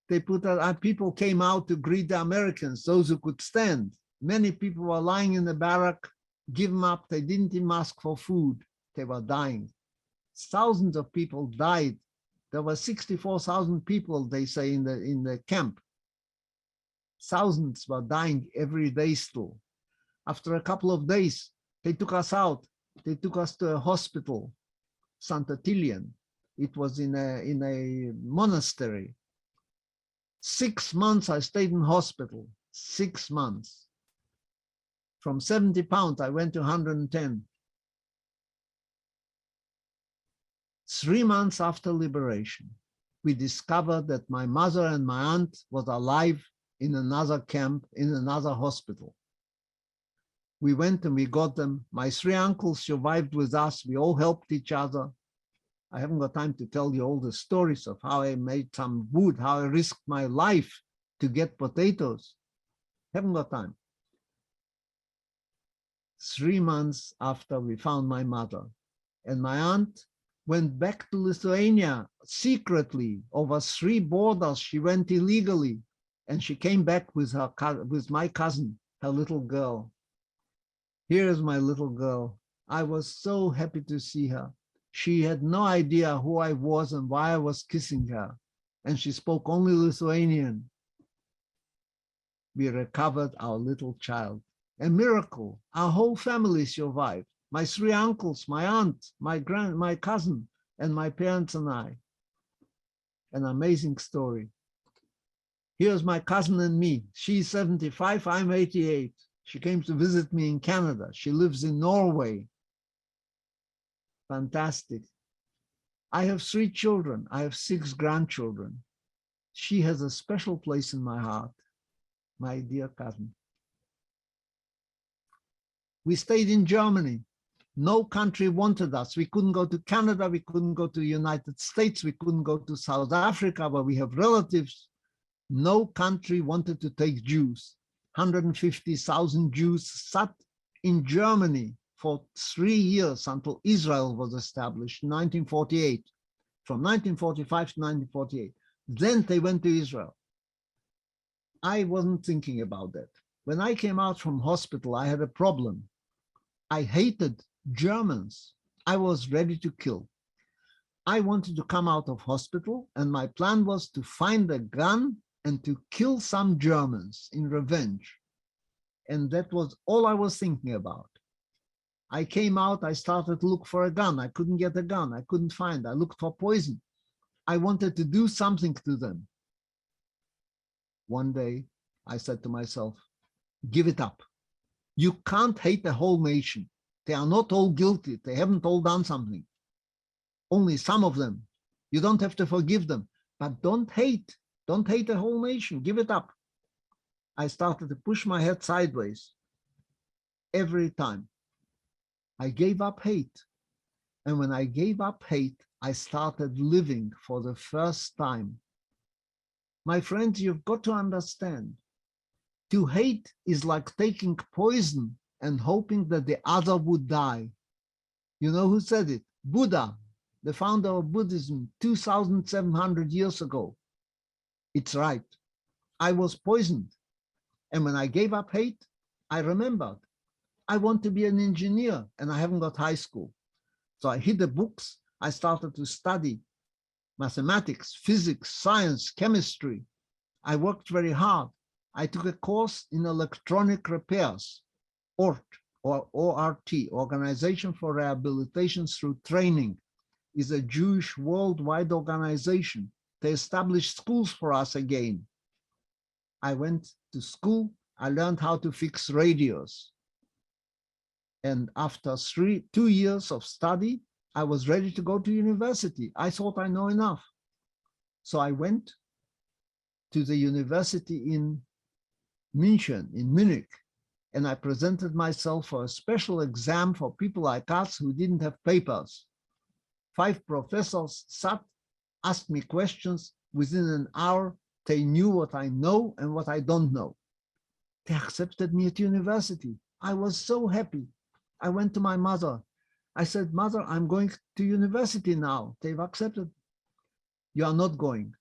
They put out, people came out to greet the Americans, those who could stand. Many people were lying in the barrack, give them up. They didn't even ask for food. They were dying. Thousands of people died. There were 64,000 people, they say, in the camp. Thousands were dying every day still. After a couple of days, they took us out. They took us to a hospital, St. Attilian. It was in a monastery. 6 months I stayed in hospital, 6 months. From 70 pounds, I went to 110. 3 months after liberation, we discovered that my mother and my aunt was alive in another camp, in another hospital. We went and we got them. My 3 uncles survived with us. We all helped each other. I haven't got time to tell you all the stories of how I made some wood, how I risked my life to get potatoes. Haven't got time. 3 months after we found my mother, and my aunt went back to Lithuania secretly over 3 borders. She went illegally, and she came back with my cousin, her little girl. Here is my little girl. I was so happy to see her. She had no idea who I was and why I was kissing her, and she spoke only Lithuanian. We recovered our little child. A miracle. Our whole family survived. My 3 uncles, my aunt, my cousin, and my parents and I. An amazing story. Here's my cousin and me. She's 75, I'm 88. She came to visit me in Canada. She lives in Norway. Fantastic. I have 3 children. I have 6 grandchildren. She has a special place in my heart, my dear cousin. We stayed in Germany. No country wanted us. We couldn't go to Canada. We couldn't go to the United States. We couldn't go to South Africa, where we have relatives. No country wanted to take Jews. 150,000 Jews sat in Germany for 3 years until Israel was established in 1948, from 1945 to 1948. Then they went to Israel. I wasn't thinking about that. When I came out from hospital, I had a problem. I hated Germans. I was ready to kill. I wanted to come out of hospital, and my plan was to find a gun and to kill some Germans in revenge. And that was all I was thinking about. I came out, I started to look for a gun. I couldn't get a gun. I couldn't find. I looked for poison. I wanted to do something to them. One day, I said to myself, give it up. You can't hate a whole nation. They are not all guilty. They haven't all done something. Only some of them. You don't have to forgive them, but don't hate. Don't hate a whole nation. Give it up. I started to push my head sideways every time. I gave up hate. And when I gave up hate, I started living for the first time. My friends, you've got to understand. To hate is like taking poison and hoping that the other would die. You know who said it? Buddha, the founder of Buddhism, 2,700 years ago. It's right. I was poisoned. And when I gave up hate, I remembered. I want to be an engineer, and I haven't got high school. So I hid the books. I started to study mathematics, physics, science, chemistry. I worked very hard. I took a course in electronic repairs, ORT, or ORT, Organization for Rehabilitation Through Training, is a Jewish worldwide organization. They established schools for us again. I went to school. I learned how to fix radios. And after 2 years of study, I was ready to go to university. I thought I know enough. So I went to the university in Munich, and I presented myself for a special exam for people like us who didn't have papers. 5 professors sat, asked me questions. Within an hour, they knew what I know and what I don't know. They accepted me at university. I was so happy. I went to my mother. I said, Mother, I'm going to university now. They've accepted. You are not going.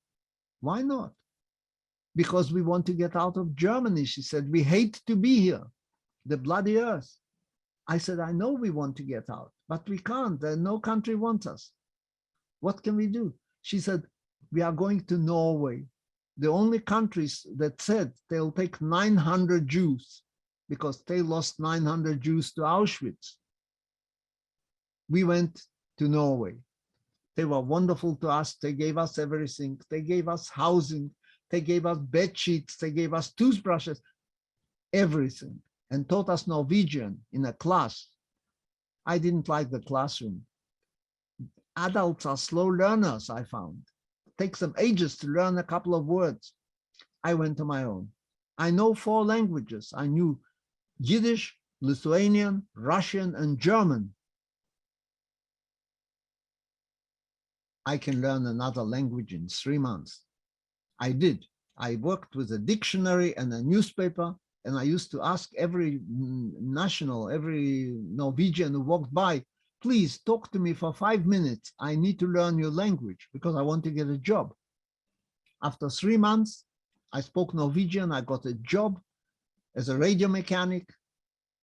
Why not? Because we want to get out of Germany, she said. We hate to be here, the bloody earth. I said, I know we want to get out, but we can't. No country wants us. What can we do? She said, we are going to Norway. The only countries that said they'll take 900 Jews because they lost 900 Jews to Auschwitz. We went to Norway. They were wonderful to us. They gave us everything. They gave us housing. They gave us bed sheets, they gave us toothbrushes, everything, and taught us Norwegian in a class. I didn't like the classroom. Adults are slow learners, I found. It takes them ages to learn a couple of words. I went on my own. I know 4 languages. I knew Yiddish, Lithuanian, Russian, and German. I can learn another language in 3 months. I did. I worked with a dictionary and a newspaper, and I used to ask every national, every Norwegian who walked by, please talk to me for 5 minutes. I need to learn your language because I want to get a job. After 3 months, I spoke Norwegian. I got a job as a radio mechanic,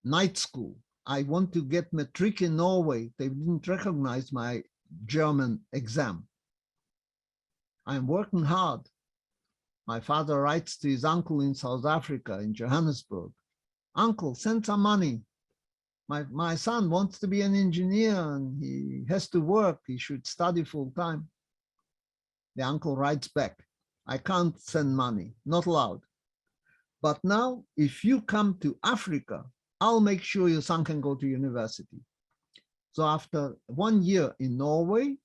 night school. I want to get matric in Norway. They didn't recognize my German exam. I'm working hard. My father writes to his uncle in South Africa, in Johannesburg. Uncle, send some money. My son wants to be an engineer and he has to work. He should study full time. The uncle writes back, I can't send money, not allowed. But now, if you come to Africa, I'll make sure your son can go to university. So after 1 year in Norway,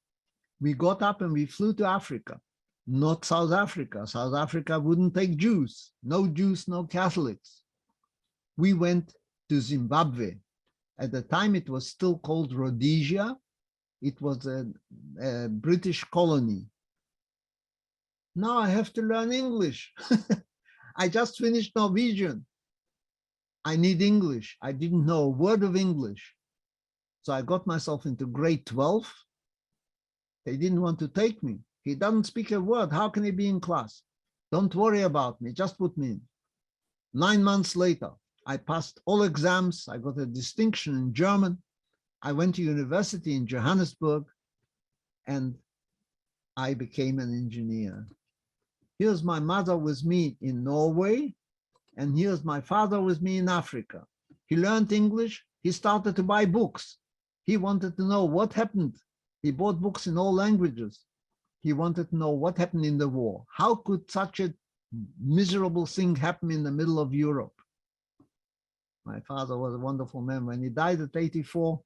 we got up and we flew to Africa, not South Africa. South Africa wouldn't take Jews, no Catholics. We went to Zimbabwe. At the time, it was still called Rhodesia. It was a British colony. Now I have to learn English. I just finished Norwegian. I need English. I didn't know a word of English. So I got myself into grade 12. They didn't want to take me. He doesn't speak a word. How can he be in class? Don't worry about me. Just put me in. 9 months later, I passed all exams. I got a distinction in German. I went to university in Johannesburg and I became an engineer. Here's my mother with me in Norway, and here's my father with me in Africa. He learned English. He started to buy books. He wanted to know what happened. He bought books in all languages. He wanted to know what happened in the war. How could such a miserable thing happen in the middle of Europe? My father was a wonderful man. When he died at 84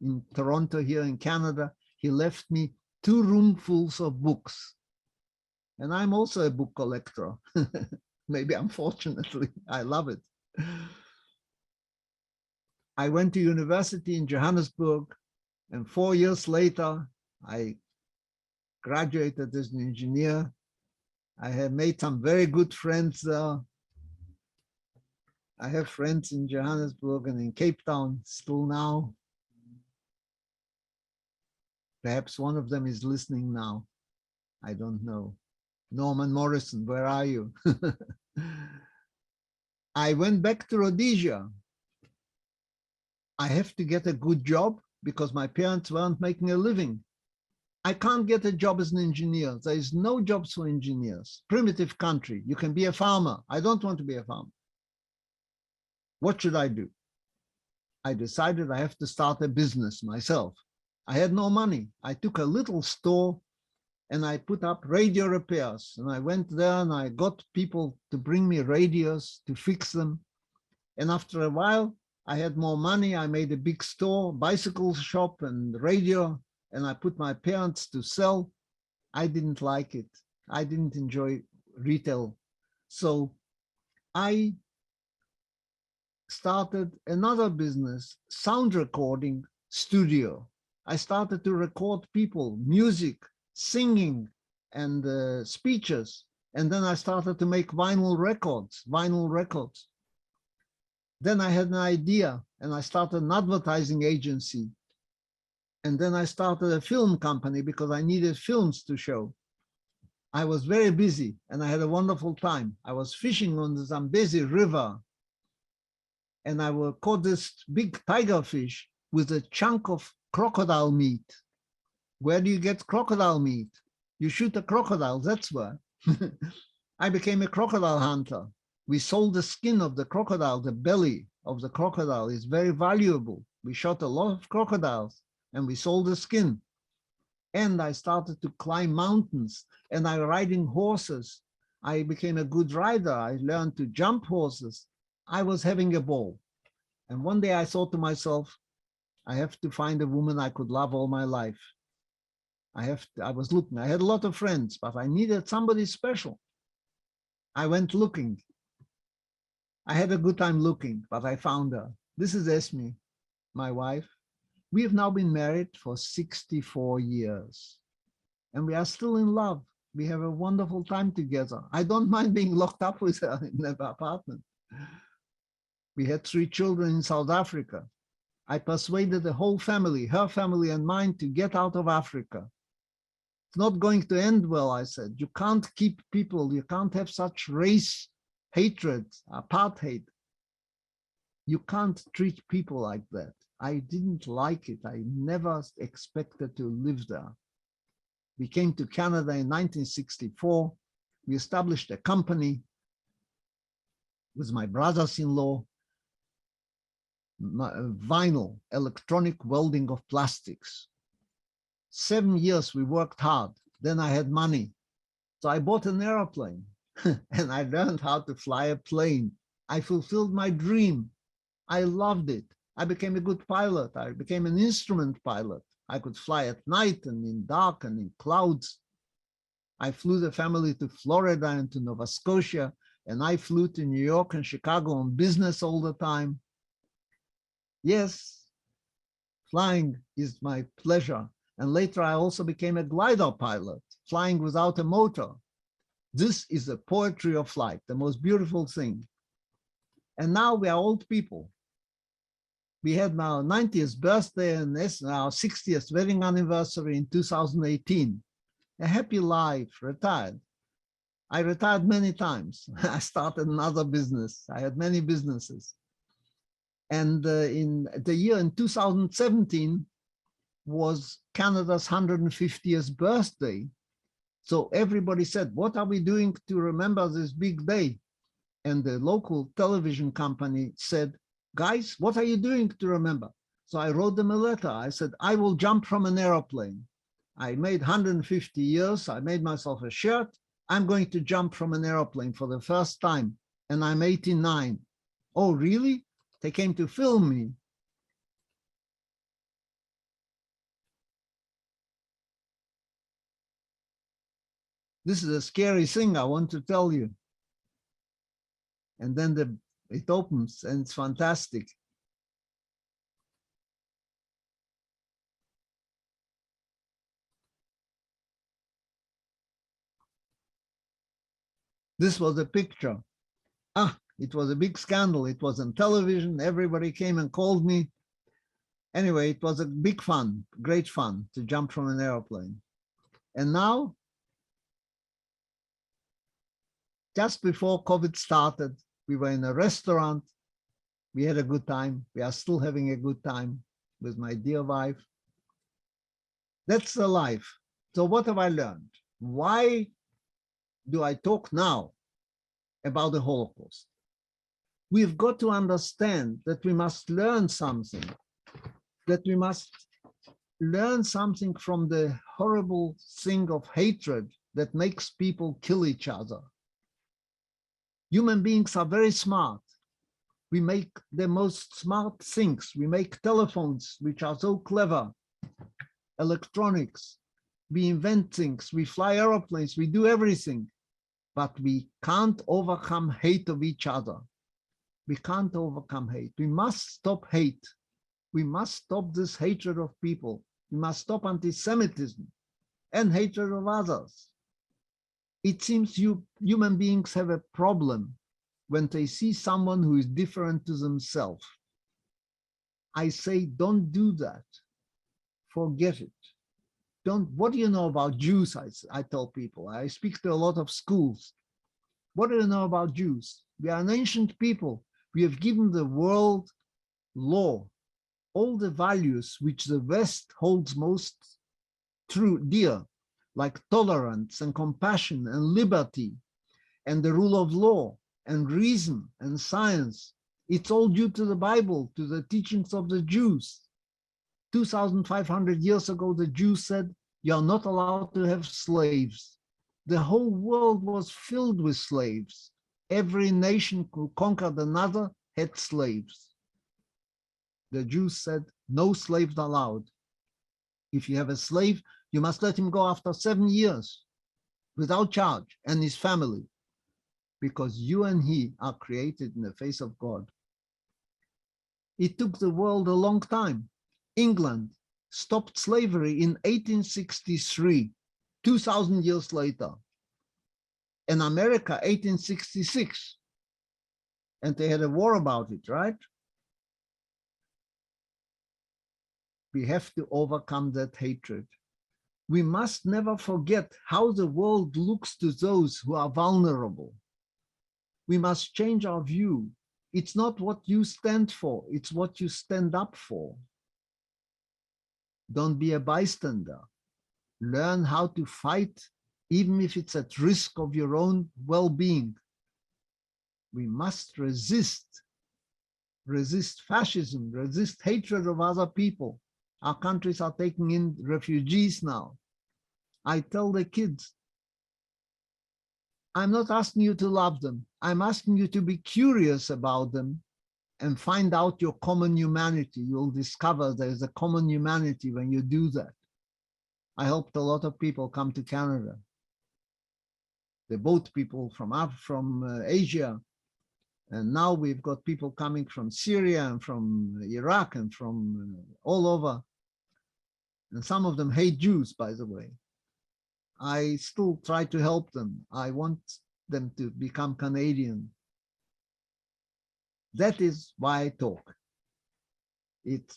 in Toronto here in Canada, he left me 2 roomfuls of books. And I'm also a book collector. Maybe unfortunately, I love it. I went to university in Johannesburg, and 4 years later, I graduated as an engineer. I have made some very good friends there. I have friends in Johannesburg and in Cape Town still now. Perhaps one of them is listening now. I don't know. Norman Morrison, where are you? I went back to Rhodesia. I have to get a good job because my parents weren't making a living. I can't get a job as an engineer. There is no jobs for engineers. Primitive country. You can be a farmer. I don't want to be a farmer. What should I do? I decided I have to start a business myself. I had no money. I took a little store and I put up radio repairs. And I went there and I got people to bring me radios to fix them. And after a while, I had more money. I made a big store, bicycle shop and radio, and I put my parents to sell. I didn't like it. I didn't enjoy retail. So I started another business, sound recording studio. I started to record people, music, singing, and speeches. And then I started to make vinyl records. Then I had an idea and I started an advertising agency. And then I started a film company because I needed films to show. I was very busy and I had a wonderful time. I was fishing on the Zambezi River and I caught this big tiger fish with a chunk of crocodile meat. Where do you get crocodile meat? You shoot a crocodile, that's where. I became a crocodile hunter. We sold the skin of the crocodile, the belly of the crocodile is very valuable. We shot a lot of crocodiles and we sold the skin. And I started to climb mountains and I riding horses. I became a good rider. I learned to jump horses. I was having a ball. And one day I thought to myself, I have to find a woman I could love all my life. I was looking, I had a lot of friends, but I needed somebody special. I went looking. I had a good time looking, but I found her. This is Esme, my wife. We have now been married for 64 years and we are still in love. We have a wonderful time together. I don't mind being locked up with her in the apartment. We had 3 children in South Africa. I persuaded the whole family, her family and mine, to get out of Africa. It's not going to end well, I said. You can't keep people, you can't have such race hatred, apartheid. You can't treat people like that. I didn't like it. I never expected to live there. We came to Canada in 1964. We established a company with my brothers-in-law, vinyl, electronic welding of plastics. 7 years we worked hard. Then I had money. So I bought an airplane and I learned how to fly a plane. I fulfilled my dream. I loved it. I became a good pilot. I became an instrument pilot. I could fly at night and in dark and in clouds. I flew the family to Florida and to Nova Scotia, and I flew to New York and Chicago on business all the time. Yes, flying is my pleasure. And later I also became a glider pilot, flying without a motor. This is the poetry of flight, the most beautiful thing. And now we are old people. We had our 90th birthday and our 60th wedding anniversary in 2018. A happy life, retired. I retired many times. I started another business. I had many businesses. And in the year in 2017 was Canada's 150th birthday. So everybody said, what are we doing to remember this big day? And the local television company said, guys, what are you doing to remember? So I wrote them a letter. I said, I will jump from an airplane. I made 150 years. I made myself a shirt. I'm going to jump from an airplane for the first time. And I'm 89. Oh, really? They came to film me. This is a scary thing I want to tell you. And then it opens and it's fantastic. This was a picture. It was a big scandal. It was on television. Everybody came and called me. Anyway, it was a big fun, great fun to jump from an airplane. And now, just before COVID started, we were in a restaurant. We had a good time. We are still having a good time with my dear wife. That's the life. So what have I learned? Why do I talk now about the Holocaust? We've got to understand that we must learn something, that we must learn something from the horrible thing of hatred that makes people kill each other. Human beings are very smart. We make the most smart things. We make telephones, which are so clever, electronics. We invent things, we fly airplanes, we do everything, but we can't overcome hate of each other. We can't overcome hate. We must stop hate. We must stop this hatred of people. We must stop anti-Semitism and hatred of others. It seems human beings have a problem when they see someone who is different to themselves. I say, don't do that. Forget it. What do you know about Jews? I tell people. I speak to a lot of schools. What do you know about Jews? We are an ancient people. We have given the world law, all the values which the West holds most dear, like tolerance and compassion and liberty and the rule of law and reason and science. It's all due to the Bible, to the teachings of the Jews. 2,500 years ago, the Jews said, you're not allowed to have slaves. The whole world was filled with slaves. Every nation who conquered another had slaves. The Jews said, no slaves allowed. If you have a slave, you must let him go after 7 years without charge, and his family, because you and he are created in the face of God. It took the world a long time. England stopped slavery in 1863, 2,000 years later. And America, 1866. And they had a war about it, right? We have to overcome that hatred. We must never forget how the world looks to those who are vulnerable. We must change our view. It's not what you stand for, it's what you stand up for. Don't be a bystander. Learn how to fight, even if it's at risk of your own well-being. We must resist fascism, resist hatred of other people. Our countries are taking in refugees now. I tell the kids, I'm not asking you to love them. I'm asking you to be curious about them and find out your common humanity. You'll discover there's a common humanity when you do that. I helped a lot of people come to Canada. They boat people from Asia. And now we've got people coming from Syria and from Iraq and from all over. And some of them hate Jews, by the way. I still try to help them. I want them to become Canadian. That is why I talk.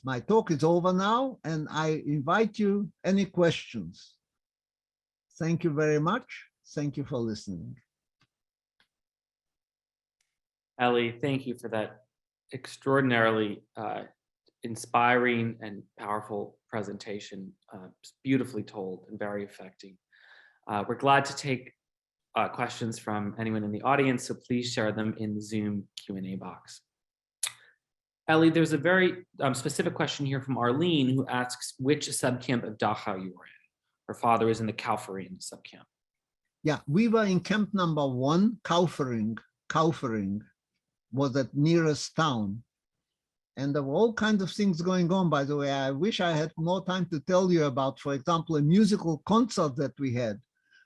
My talk is over now, and I invite you any questions. Thank you very much. Thank you for listening. Elly, thank you for that extraordinarily inspiring and powerful presentation. Beautifully told and very affecting. We're glad to take questions from anyone in the audience, so please share them in the Zoom Q&A box. Elly, there's a very specific question here from Arlene, who asks which subcamp of Dachau you were in. Her father is in the Kaufering subcamp. Yeah, we were in camp number 1, Kaufering. Kaufering was the nearest town. And there were all kinds of things going on, by the way. I wish I had more time to tell you about, for example, a musical concert that we had,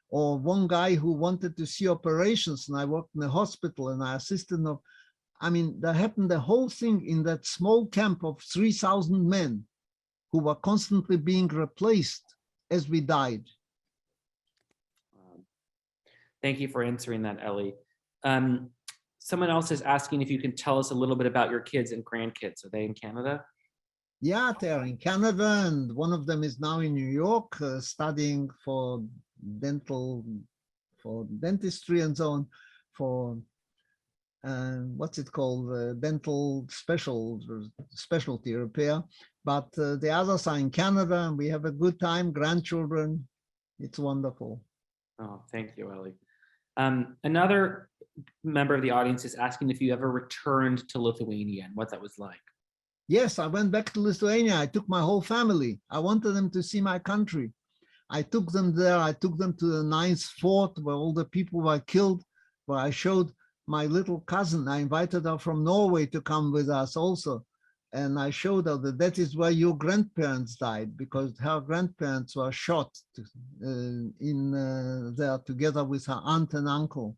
or one guy who wanted to see operations, and I worked in a hospital and I assisted. I mean, there happened the whole thing in that small camp of 3,000 men who were constantly being replaced as we died. Thank you for answering that, Elly. Someone else is asking if you can tell us a little bit about your kids and grandkids. Are they in Canada? Yeah, they're in Canada, and one of them is now in New York studying for dentistry and so on, for what's it called, dental specialty repair. But the others are in Canada, and we have a good time, grandchildren. It's wonderful. Oh, thank you, Elly. Another member of the audience is asking if you ever returned to Lithuania and what that was like. Yes, I went back to Lithuania. I took my whole family. I wanted them to see my country. I took them there. I took them to the 9th fort where all the people were killed, where I showed my little cousin. I invited her from Norway to come with us also. And I showed her that is where your grandparents died, because her grandparents were shot there together with her aunt and uncle.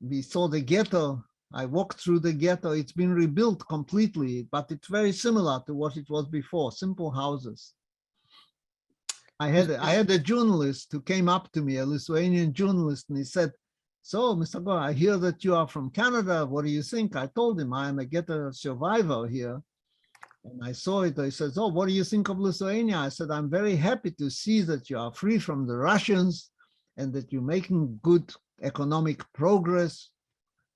We saw the ghetto. I walked through the ghetto. It's been rebuilt completely, but it's very similar to what it was before, simple houses. I had a journalist who came up to me, a Lithuanian journalist, and he said, "So, Mr. Gore, I hear that you are from Canada. What do you think?" I told him I am a ghetto survivor here. And I saw it. He says, "Oh, what do you think of Lithuania?" I said, "I'm very happy to see that you are free from the Russians and that you're making good economic progress.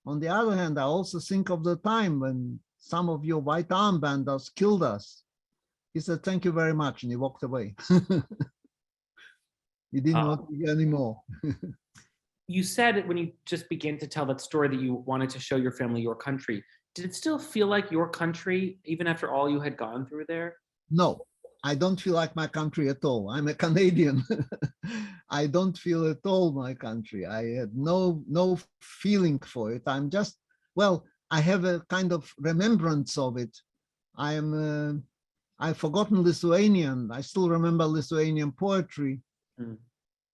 On the other hand, I also think of the time when some of your white armbanders killed us." He said, "Thank you very much," and he walked away. He didn't want to hear anymore. You said when you just began to tell that story that you wanted to show your family your country. Did it still feel like your country, even after all you had gone through there? No, I don't feel like my country at all. I'm a Canadian. I don't feel at all my country. I had no feeling for it. I'm just, well, I have a kind of remembrance of it. I've forgotten Lithuanian. I still remember Lithuanian poetry. Mm.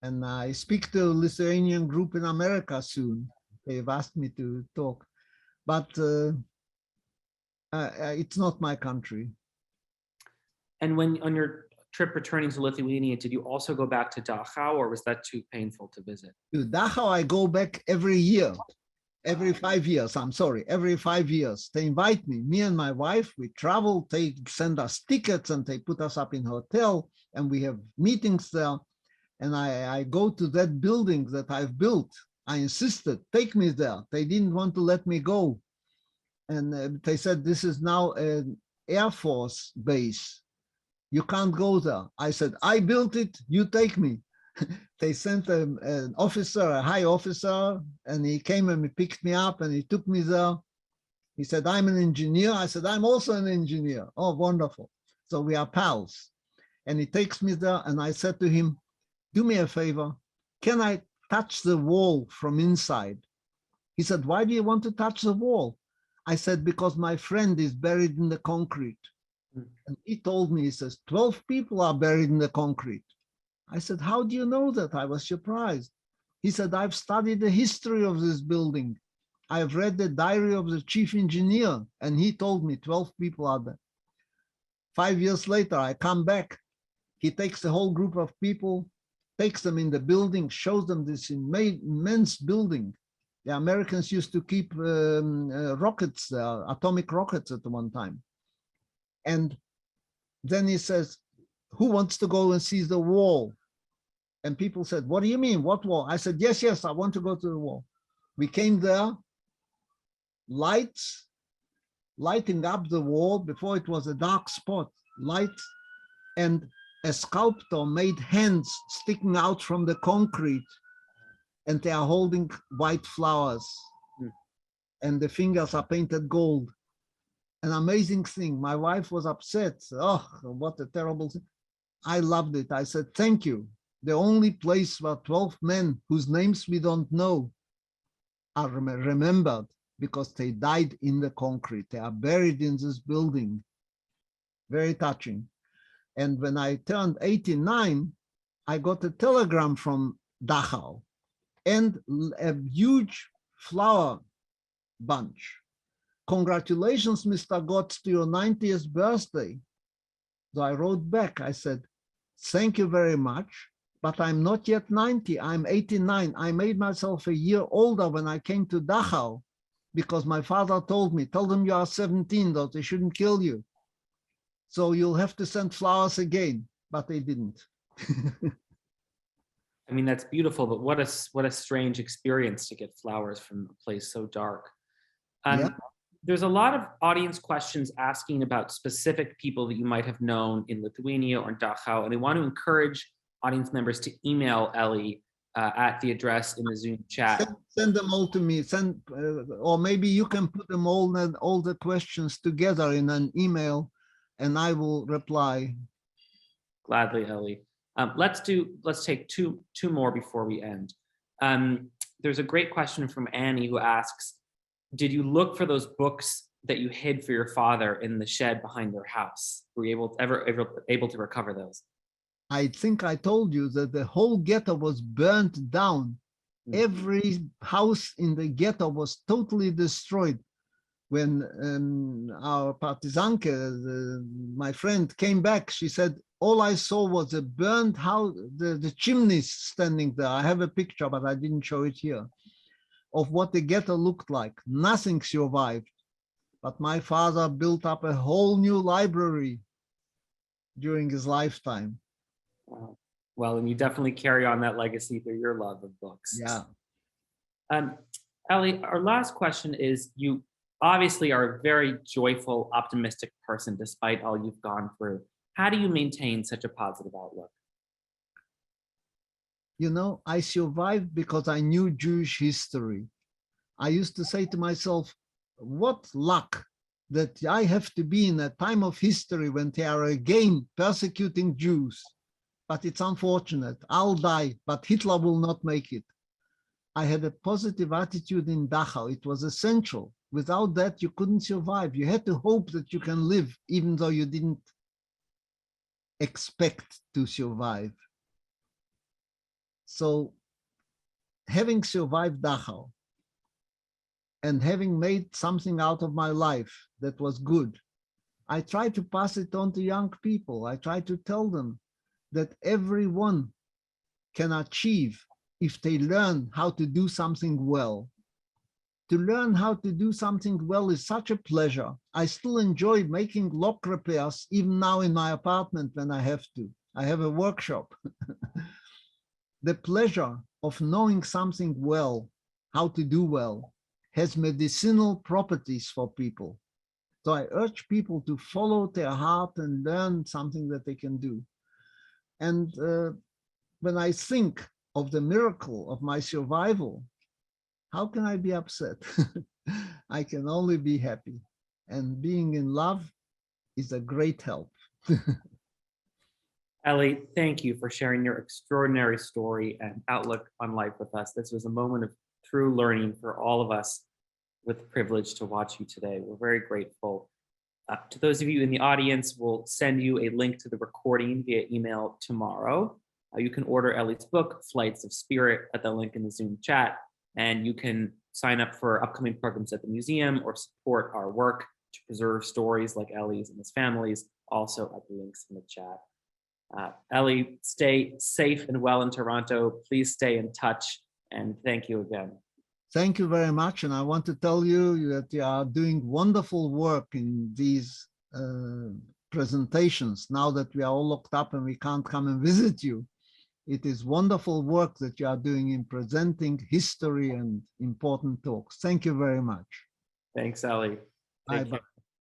And I speak to a Lithuanian group in America soon. They've asked me to talk, but it's not my country. And when on your trip returning to Lithuania, did you also go back to Dachau, or was that too painful to visit? To Dachau, I go back every year, every 5 years. I'm sorry, every 5 years. They invite me and my wife, we travel, they send us tickets and they put us up in hotel and we have meetings there. And I go to that building that I've built. I insisted, take me there. They didn't want to let me go. And they said, this is now an Air Force base. You can't go there. I said, I built it, you take me. They sent an officer, a high officer, and he came and he picked me up and he took me there. He said, I'm an engineer. I said, I'm also an engineer. Oh, wonderful. So we are pals. And he takes me there and I said to him, do me a favor, can I touch the wall from inside? He said, why do you want to touch the wall? I said, because my friend is buried in the concrete. And he told me, he says, 12 people are buried in the concrete. I said, how do you know that? I was surprised. He said, I've studied the history of this building. I've read the diary of the chief engineer, and he told me 12 people are there. 5 years later, I come back. He takes the whole group of people, takes them in the building, shows them this immense building. The Americans used to keep rockets, atomic rockets at one time. And then he says, who wants to go and see the wall? And people said, what do you mean? What wall? I said, yes, yes, I want to go to the wall. We came there, lights, lighting up the wall. Before it was a dark spot, lights, and a sculptor made hands sticking out from the concrete, and they are holding white flowers, and the fingers are painted gold. An amazing thing. My wife was upset. Oh, what a terrible thing. I loved it. I said, thank you. The only place where 12 men whose names we don't know are remembered because they died in the concrete. They are buried in this building. Very touching. And when I turned 89, I got a telegram from Dachau and a huge flower bunch. Congratulations, Mr. Gotz, to your 90th birthday. So I wrote back, I said, thank you very much, but I'm not yet 90, I'm 89. I made myself a year older when I came to Dachau because my father told me, tell them you are 17, though they shouldn't kill you. So you'll have to send flowers again, but they didn't. I mean, that's beautiful, but what a strange experience to get flowers from a place so dark. Yeah. There's a lot of audience questions asking about specific people that you might have known in Lithuania or in Dachau, and they want to encourage audience members to email Elly at the address in the Zoom chat. Send them all to me. Or maybe you can put them all the questions together in an email, and I will reply. Gladly, Elly. Let's take two more before we end. There's a great question from Annie who asks, did you look for those books that you hid for your father in the shed behind their house? Were you ever able to recover those? I think I told you that the whole ghetto was burnt down. Every house in the ghetto was totally destroyed. When our partizanke, my friend, came back, she said, all I saw was a burned house, the chimneys standing there. I have a picture, but I didn't show it here, of what the ghetto looked like. Nothing survived. But my father built up a whole new library during his lifetime. Wow. Well, and you definitely carry on that legacy through your love of books. Yeah. Elly, our last question is, you obviously are a very joyful, optimistic person despite all you've gone through. How do you maintain such a positive outlook? You know, I survived because I knew Jewish history. I used to say to myself, what luck that I have to be in a time of history when they are again persecuting Jews. but it's unfortunate. I'll die, but Hitler will not make it. I had a positive attitude in Dachau. It was essential. Without that, you couldn't survive. You had to hope that you can live, even though you didn't expect to survive. So having survived Dachau and having made something out of my life that was good, I try to pass it on to young people. I try to tell them that everyone can achieve if they learn how to do something well. To learn how to do something well is such a pleasure. I still enjoy making lock repairs, even now in my apartment when I have to. I have a workshop. The pleasure of knowing something well, how to do well, has medicinal properties for people. So I urge people to follow their heart and learn something that they can do. And when I think of the miracle of my survival, how can I be upset? I can only be happy. And being in love is a great help. Elly, thank you for sharing your extraordinary story and outlook on life with us. This was a moment of true learning for all of us with the privilege to watch you today. We're very grateful. To those of you in the audience, we'll send you a link to the recording via email tomorrow. You can order Elly's book, Flights of Spirit, at the link in the Zoom chat, and you can sign up for upcoming programs at the museum or support our work to preserve stories like Elly's and his family's, also at the links in the chat. Elly, stay safe and well in Toronto. Please stay in touch, and thank you again. Thank you very much. And I want to tell you that you are doing wonderful work in these presentations. Now that we are all locked up and we can't come and visit you, it is wonderful work that you are doing in presenting history and important talks. Thank you very much. Thanks, Elly. Bye-bye.